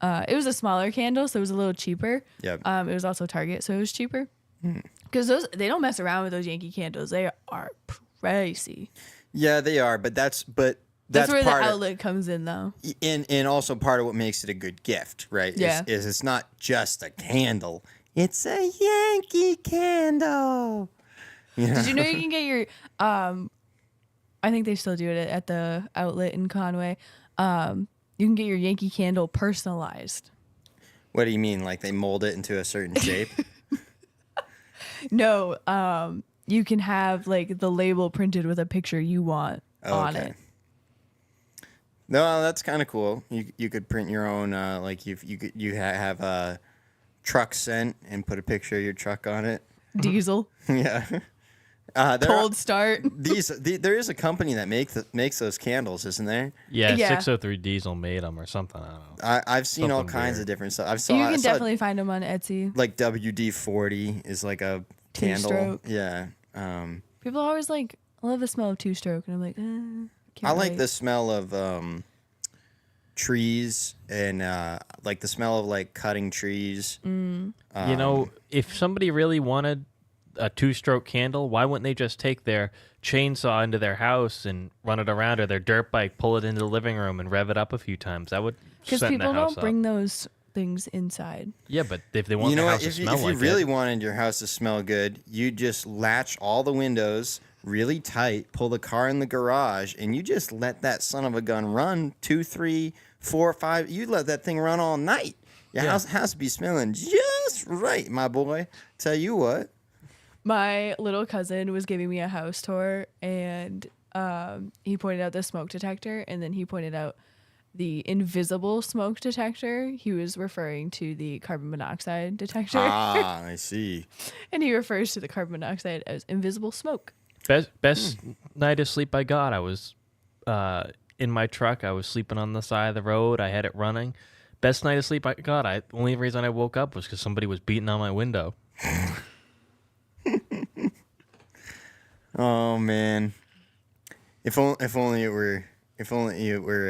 It was a smaller candle, so it was a little cheaper. Yep. It was also Target, so it was cheaper. Because they don't mess around with those Yankee candles. They are pricey. Yeah, they are, but that's That's where the part of, outlet comes in, though. and also part of what makes it a good gift, right? Yeah. Is it's not just a candle; it's a Yankee Candle. Did you know you can get your? I think they still do it at the outlet in Conway. You can get your Yankee Candle personalized. What do you mean? Like they mold it into a certain shape? No, you can have like the label printed with a picture you want on it. No, that's kind of cool. You could print your own. Like you have a truck scent and put a picture of your truck on it. Diesel, Yeah. cold start. There is a company that makes those candles, isn't there? Yeah, Yeah. 603 Diesel made them or something. I don't know. I've seen all Something kinds weird. of different stuff. You I can saw definitely find them on Etsy. like WD-40 is like a candle. Two-stroke. Yeah. People always like, I love the smell of two-stroke, and I'm like, can't I like relate. the smell of trees and like the smell of like cutting trees. You know, if somebody really wanted a two-stroke candle, why wouldn't they just take their chainsaw into their house and run it around, or their dirt bike, pull it into the living room and rev it up a few times? That would Because scent the people house don't bring up. those things inside. Yeah, but if they want You know their what? house to If smell you like really it, wanted your house to smell good, you just latch all the windows really tight, pull the car in the garage, and you just let that son of a gun run 2, 3, 4, 5. You let that thing run all night. Your Yeah. house has to be smelling just right, my boy. Tell you what. My little cousin was giving me a house tour, and he pointed out the smoke detector, and then he pointed out the invisible smoke detector. He was referring to the carbon monoxide detector, Ah, I see. and he refers to the carbon monoxide as invisible smoke. best night of sleep I got, I was in my truck. I was sleeping on the side of the road. I had it running. Best night of sleep I got. The only reason I woke up was because somebody was beating on my window. Oh man. If only it were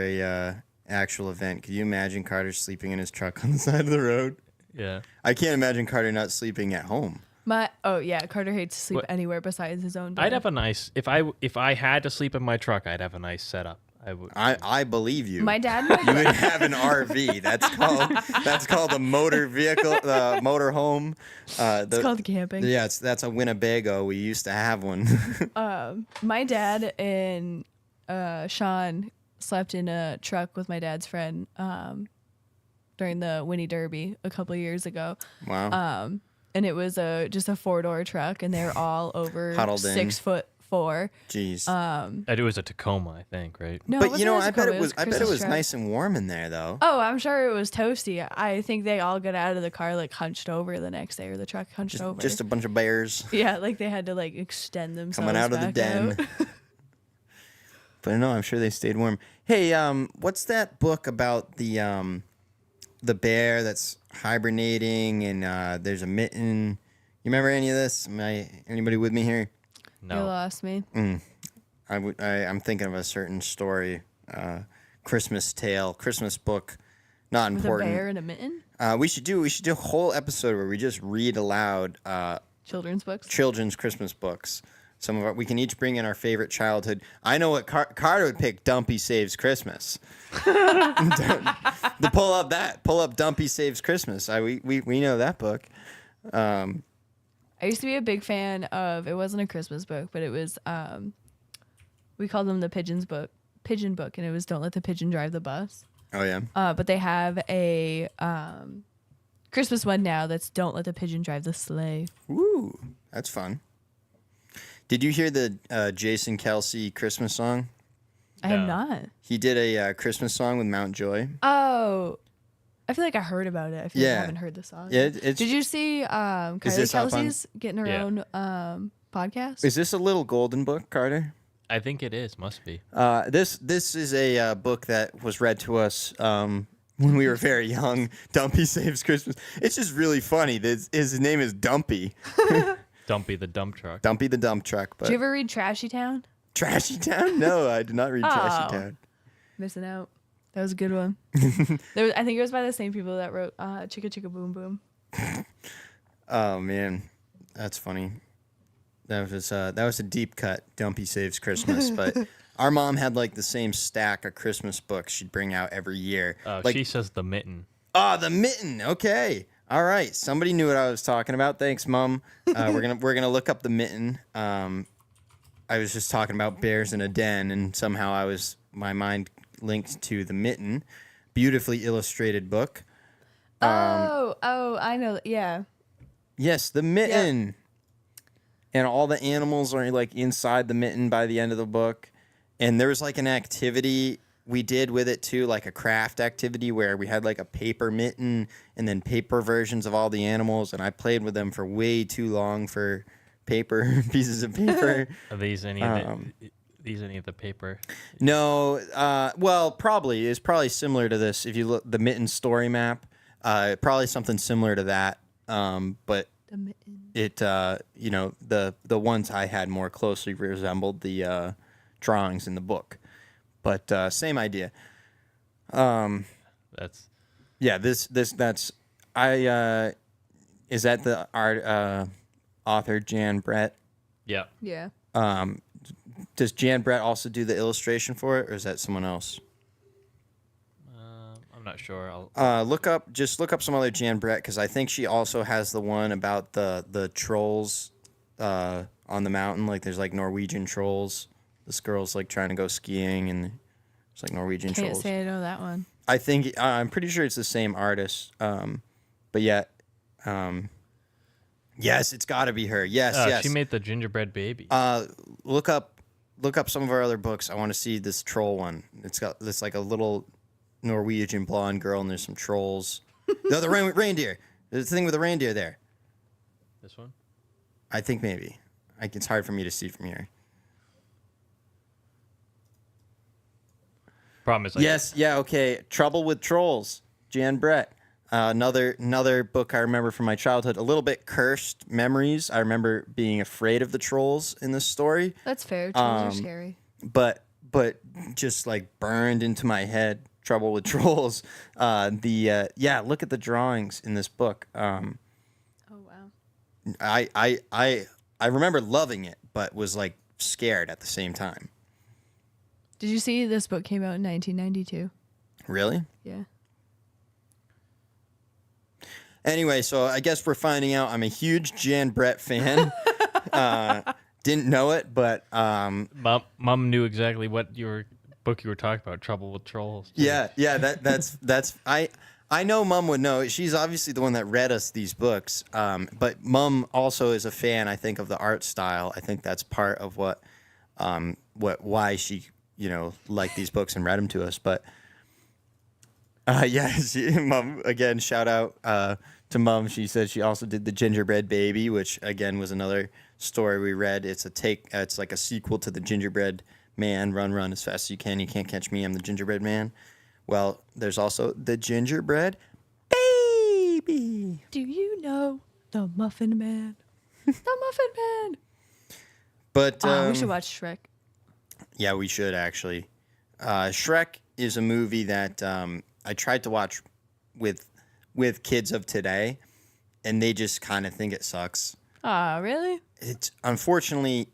a actual event. Could you imagine Carter sleeping in his truck on the side of the road? Yeah. I can't imagine Carter not sleeping at home. Carter hates to sleep What- anywhere besides his own bed. I'd have a nice if I had to sleep in my truck, I'd have a nice setup. I would. I believe you. My dad You would have an RV. That's called a motor vehicle, motor home. it's called camping. Yeah, that's a Winnebago. We used to have one. My dad and Sean slept in a truck with my dad's friend during the Winnie Derby a couple years ago. Wow. And it was just a 4-door truck, and they were all over Huddled in. 6'4". Jeez. It was a Tacoma, I think, right? No, but you know, I bet it was Chris's truck. nice and warm in there though. Oh, I'm sure it was toasty. I think they all got out of the car like hunched over the next day, or the truck hunched over. Just a bunch of bears Yeah, like they had to like extend themselves coming out of the back den. out. But no, I'm sure they stayed warm. Hey, what's that book about the bear that's hibernating and there's a mitten You remember any of this? Anybody with me here? You No. lost me. I'm thinking of a certain story, Christmas tale, Christmas book, not With important. a bear and a mitten? We should do a whole episode where we just read aloud Children's books? children's Christmas books. We can each bring in our favorite childhood. I know what Carter would pick. Dumpy Saves Christmas. Pull up Dumpy Saves Christmas. We know that book. I used to be a big fan of, it wasn't a Christmas book, but it was, we called them the pigeon book, and it was Don't Let the Pigeon Drive the Bus. Oh yeah. But they have a Christmas one now that's Don't Let the Pigeon Drive the Sleigh. Woo, that's fun. Did you hear the Jason Kelsey Christmas song? I have No. not. He did a Christmas song with Mount Joy. Oh, I feel like I heard about it. I feel like Yeah. I haven't heard the song. Yeah, it's. Did you see Kylie this up on- Kelsey's getting her Yeah. own podcast? Is this a little golden book, Carter? I think it is. Must be. This is a book that was read to us when we were very young. Dumpy Saves Christmas. It's just really funny. His name is Dumpy. Dumpy the dump truck. Dumpy the dump truck. But Did you ever read Trashy Town? Trashy Town? No, I did not read Trashy Oh. Town. Missing out. That was a good one. I think it was by the same people that wrote Chicka Chicka Boom Boom. Oh man, that's funny. That was a deep cut. Dumpy Saves Christmas, but our mom had like the same stack of Christmas books she'd bring out every year. Like, She says the mitten. the mitten. Okay, all right. Somebody knew what I was talking about. Thanks, Mom. We're gonna look up the mitten. I was just talking about bears in a den, and somehow my mind linked to the mitten. Beautifully illustrated book. I know. Yeah. Yes, the mitten. And all the animals are like inside the mitten by the end of the book. And there was like an activity we did with it too, like a craft activity where we had like a paper mitten and then paper versions of all the animals. And I played with them for way too long for paper pieces of paper. Are these any of the paper? No, well, probably it's probably similar to this. If you look the mitten story map, probably something similar to that. But The mitten. it the ones I had more closely resembled the drawings in the book, but same idea. That's Yeah, that's I is that the art author Jan Brett? yeah. Yeah. Does Jan Brett also do the illustration for it, or is that someone else? I'm not sure. I'll Look up some other Jan Brett, because I think she also has the one about the trolls on the mountain. Like there's like Norwegian trolls. This girl's like trying to go skiing, and there's like Norwegian Can't trolls. say I know that one. I think I'm pretty sure it's the same artist. But yet, yes, it's got to be her. Yes, yes. She made the gingerbread baby. Look up some of our other books. I want to see this troll one. It's like a little Norwegian blonde girl, and there's some trolls. No, the reindeer. There's a thing with the reindeer there. This one? I think maybe. It's hard for me to see from here. Problem is, like, Yes, yeah, okay. Trouble with Trolls, Jan Brett. Another book I remember from my childhood. A little bit cursed memories. I remember being afraid of the trolls in this story, That's fair. Trolls are scary. but just like burned into my head. Trouble with Trolls. Look at the drawings in this book. Oh wow. I remember loving it, but was like scared at the same time. Did you see this book came out in 1992? Really? Yeah. Anyway, so I guess we're finding out I'm a huge Jan Brett fan. Didn't know it, but Mom knew exactly what book you were talking about. Trouble with Trolls. yeah. That's I know Mom would know. She's obviously the one that read us these books. But Mom also is a fan, I think, of the art style. I think that's part of why she liked these books and read them to us. But Mom, again, shout out to Mom. She said she also did the Gingerbread Baby, which again was another story we read. It's like a sequel to the Gingerbread Man. Run as fast as you can. You can't catch me. I'm the Gingerbread Man. Well, there's also the Gingerbread Baby. Do you know the Muffin Man? The Muffin Man. But We should watch Shrek. yeah, we should actually. Shrek is a movie that I tried to watch with kids of today, and they just kind of think it sucks. Really? It's unfortunately, Is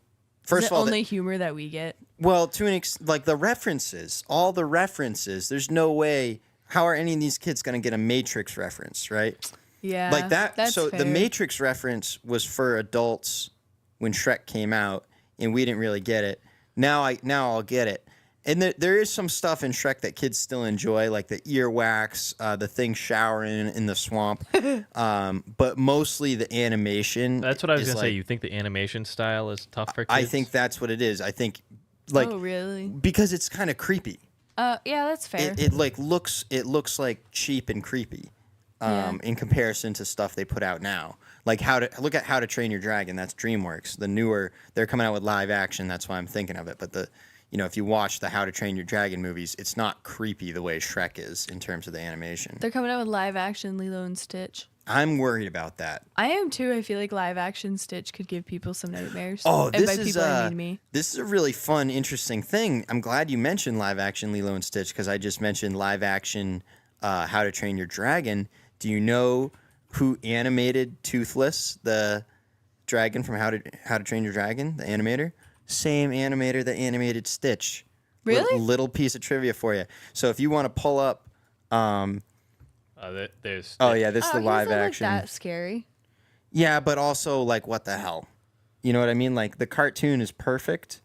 first it of all, only humor that we get? well, to an like the references, all the references. There's no way. How are any of these kids going to get a Matrix reference, right? Yeah. Like that. That's So fair. the Matrix reference was for adults when Shrek came out, and we didn't really get it. Now I'll get it. And there is some stuff in Shrek that kids still enjoy, like the earwax, the thing showering in the swamp. But mostly the animation. That's what I was is gonna say. like- You think the animation style is tough for kids? I think that's what it is. I think, like, Oh, really? because it's kind of creepy. Yeah, that's fair. It looks like cheap and creepy, Yeah. in comparison to stuff they put out now. Like look at How to Train Your Dragon. That's DreamWorks. The newer, they're coming out with live action. That's why I'm thinking of it. But if you watch the How to Train Your Dragon movies, it's not creepy the way Shrek is in terms of the animation. They're coming out with live action Lilo and Stitch. I'm worried about that. I am too. I feel like live action Stitch could give people some nightmares. Oh, And this by is people, I mean me. this is a really fun, interesting thing. I'm glad you mentioned live action Lilo and Stitch because I just mentioned live action How to Train Your Dragon. Do you know who animated Toothless, the dragon from How to Train Your Dragon, the animator? Same animator that animated Stitch. Really? Little piece of trivia for you. So if you want to pull up, There's. oh yeah, this is the he doesn't live look action. that scary. Yeah, but also like what the hell? You know what I mean? Like the cartoon is perfect.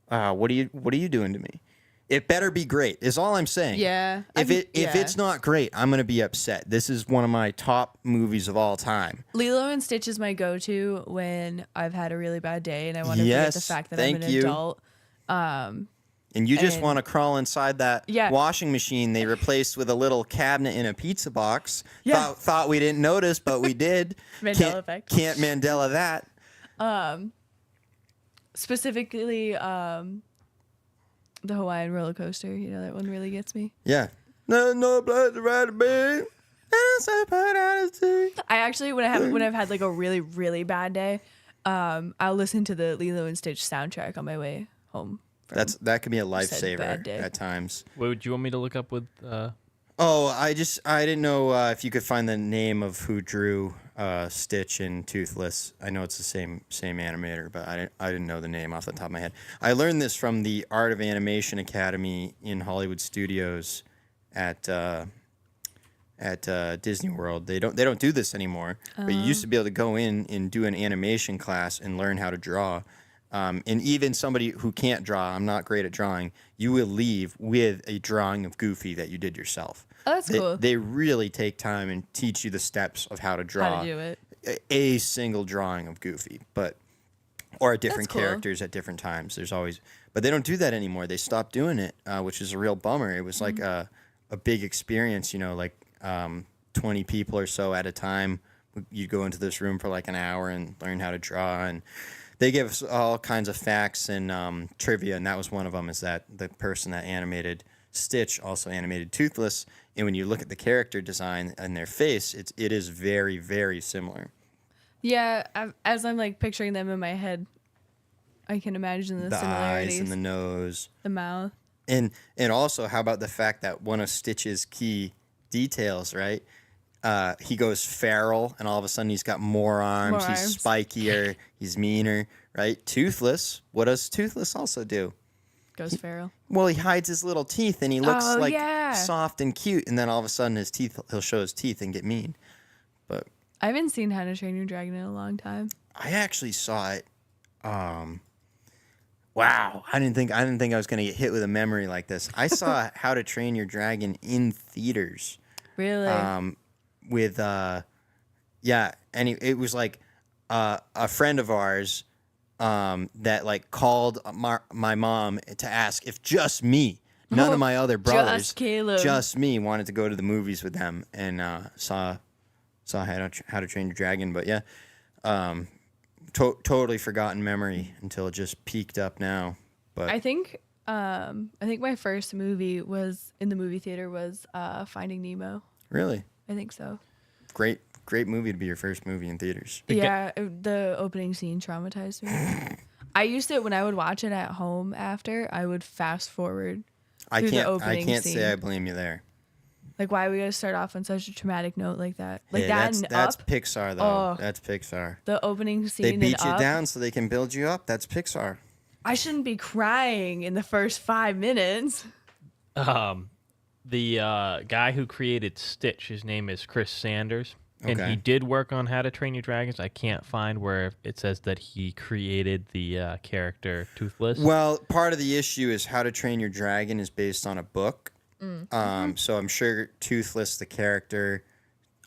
What are you doing to me? It better be great. Is all I'm saying. Yeah. If it's not great, I'm gonna be upset. This is one of my top movies of all time. Lilo and Stitch is my go-to when I've had a really bad day and I want to forget the Yes, fact that I'm thank an you. adult. And you just And- want to crawl inside that Yeah. washing machine they replaced with a little cabinet in a pizza box. Yeah. Thought we didn't notice, but we did. Mandela effect. Can't Mandela that. Specifically, the Hawaiian roller coaster. You know, that one really gets me. Yeah. No place to ride a big. I actually, when I've had like a really, really bad day, I'll listen to the Lilo and Stitch soundtrack on my way home. That could be a bad lifesaver day. at times. What would you want me to look up with? Oh, I didn't know if you could find the name of who drew Stitch and Toothless. I know it's the same animator, but I didn't know the name off the top of my head. I learned this from the Art of Animation Academy in Hollywood Studios at Disney World. They don't do this anymore, but you used to be able to go in and do an animation class and learn how to draw. And even somebody who can't draw, I'm not great at drawing, you will leave with a drawing of Goofy that you did yourself. Oh, that's cool. They really take time and teach you the steps of how to draw How to do it. a single drawing of Goofy, or different That's cool. characters at different times. There's always, but they don't do that anymore. They stopped doing it, which is a real bummer. It was like a big experience, like 20 people or so at a time. You'd go into this room for like an hour and learn how to draw, and they give us all kinds of facts and trivia, and that was one of them. Is that the person that animated Stitch also animated Toothless, and when you look at the character design and their face, it is very, very similar. Yeah, as I'm like picturing them in my head, I can imagine the similarities. Eyes and the nose, the mouth. and also, how about the fact that one of Stitch's key details, right? He goes feral, and all of a sudden he's got more arms. More He's arms. spikier. He's meaner, right? Toothless. What does Toothless also do? Goes feral. Well, he hides his little teeth, and he looks Oh, like yeah. soft and cute, and then all of a sudden he'll show his teeth and get mean. But I haven't seen How to Train Your Dragon in a long time. I actually saw it. Wow, I didn't think I was gonna get hit with a memory like this. I saw How to Train Your Dragon in theaters. Really? With yeah, and it was like a friend of ours that like called my mom to ask if just me, none of my other brothers, Just Caleb. just me wanted to go to the movies with them, and saw How to Train Your Dragon. But yeah, totally forgotten memory until it just peaked up now. But I think my first movie was in the movie theater was Finding Nemo. really I think so. great great movie to be your first movie in theaters. Yeah, the opening scene traumatized me. I used to, when I would watch it at home after, I would fast forward I through the can't opening scene. say I blame you there. Like, why we gotta start off on such a traumatic note like that? Like Hey, that that's and Up. Pixar though. Oh. That's Pixar. The opening scene They beat in you Up. down so they can build you up. That's Pixar. I shouldn't be crying in the first 5 minutes. The guy who created Stitch, his name is Chris Sanders, and Okay. he did work on How to Train Your Dragons. I can't find where it says that he created the character Toothless. Well, part of the issue is How to Train Your Dragon is based on a book. Mm-hmm. So I'm sure Toothless, the character,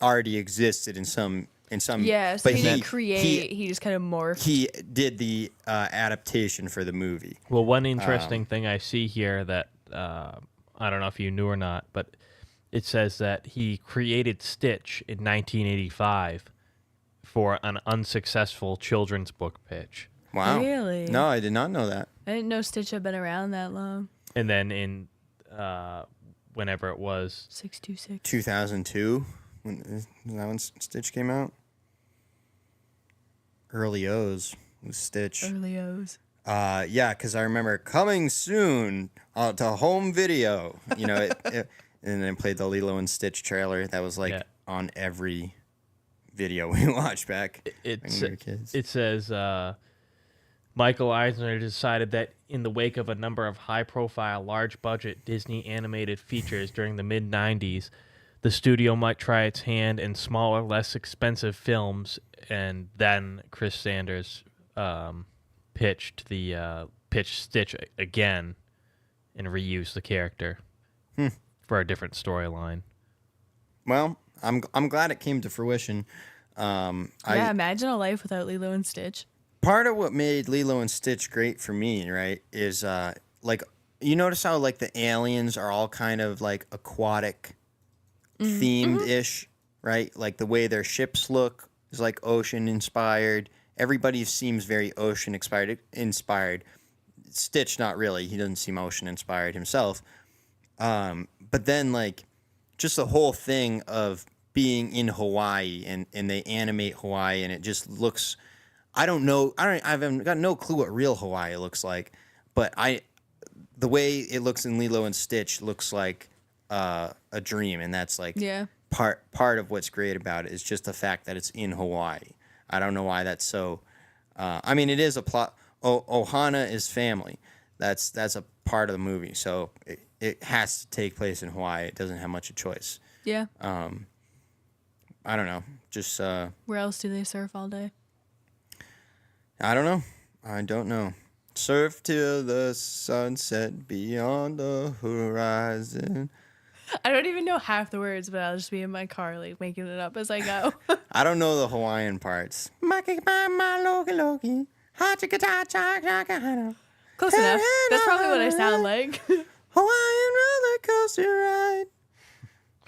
already existed in some. Yeah, so but he didn't create. He just kind of morphed. He did the adaptation for the movie. Well, one interesting thing I see here that I don't know if you knew or not, but it says that he created Stitch in 1985 for an unsuccessful children's book pitch. Wow. Really? No, I did not know that. I didn't know Stitch had been around that long. And then in whenever it was, 626. 2002, when that when Stitch came out. Early O's with Stitch. Early O's. Yeah, because I remember coming soon to home video. You know, and then played the Lilo and Stitch trailer. That was like on every video we watched back when we were kids. it says Michael Eisner decided that in the wake of a number of high-profile, large-budget Disney animated features during the mid-'90s, the studio might try its hand in smaller, less expensive films. And then Chris Sanders pitched Stitch again and reused the character for a different storyline. Well, I'm glad it came to fruition. Imagine a life without Lilo and Stitch. Part of what made Lilo and Stitch great for me, right, is like you notice how like the aliens are all kind of like aquatic themed ish, right? Like the way their ships look is like ocean inspired. Everybody seems very ocean inspired. Stitch, not really. He doesn't seem ocean inspired himself. But then like just the whole thing of being in Hawaii and they animate Hawaii and it just looks, I've got no clue what real Hawaii looks like, but the way it looks in Lilo and Stitch looks like a dream, and that's like part of what's great about it is just the fact that it's in Hawaii. I don't know why that's so. I mean, it is a plot. Ohana is family. That's a part of the movie, so it has to take place in Hawaii. It doesn't have much of a choice. Yeah. I don't know. Just Where else do they surf all day? I don't know. Surf till the sunset beyond the horizon. I don't even know half the words, but I'll just be in my car, like, making it up as I go. I don't know the Hawaiian parts. Close enough. That's probably what I sound like. Hawaiian roller coaster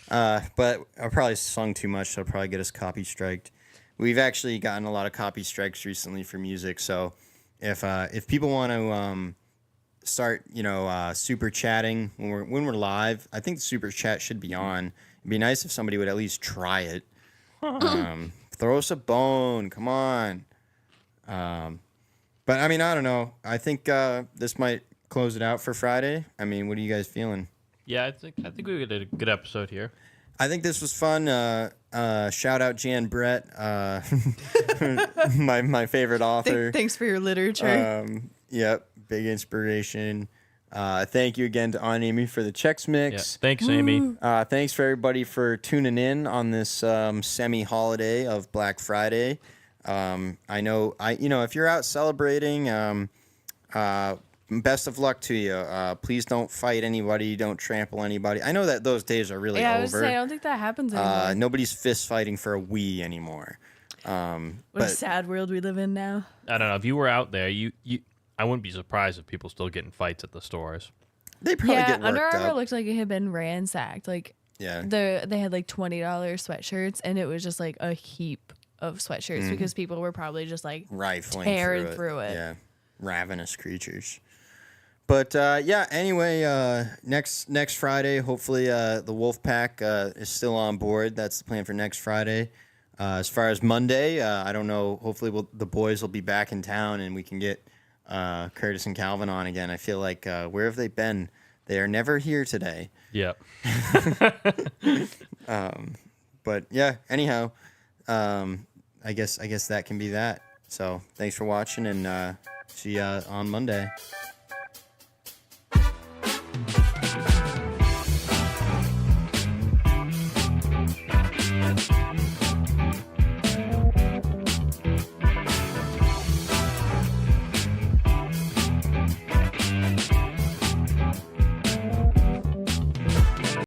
ride. But I probably sung too much, so I'll probably get us copy striked. We've actually gotten a lot of copy strikes recently for music, so if people want to start, super chatting when we're live, I think the super chat should be on. It'd be nice if somebody would at least try it. Throw us a bone, come on. But I mean, I don't know. I think this might close it out for Friday. I mean, what are you guys feeling? Yeah, I think we did a good episode here. I think this was fun. Shout out Jan Brett, my favorite author. Thanks for your literature. Yep, big inspiration. Thank you again to Aunt Amy for the Chex Mix. Yeah, thanks, Amy. Thanks for everybody for tuning in on this semi-holiday of Black Friday. I know, if you're out celebrating, best of luck to you. Please don't fight anybody. Don't trample anybody. I know that those days are really I over. was saying, I don't think that happens anymore. Nobody's fist fighting for a Wii anymore. What a sad world we live in now. I don't know. If you were out there, I wouldn't be surprised if people still getting fights at the stores. They probably get worked Under Armour up. looked like it had been ransacked. Like, Yeah. they had like $20 sweatshirts, and it was just like a heap of sweatshirts because people were probably just like Rifling tearing through through it. Yeah, ravenous creatures. But anyway, next Friday, hopefully the Wolf Pack is still on board. That's the plan for next Friday. As far as Monday, I don't know. Hopefully, the boys will be back in town and we can get Curtis and Calvin on again. I feel like where have they been? They are never here today. Yep. But yeah. Anyhow, I guess that can be that. So thanks for watching and see ya on Monday.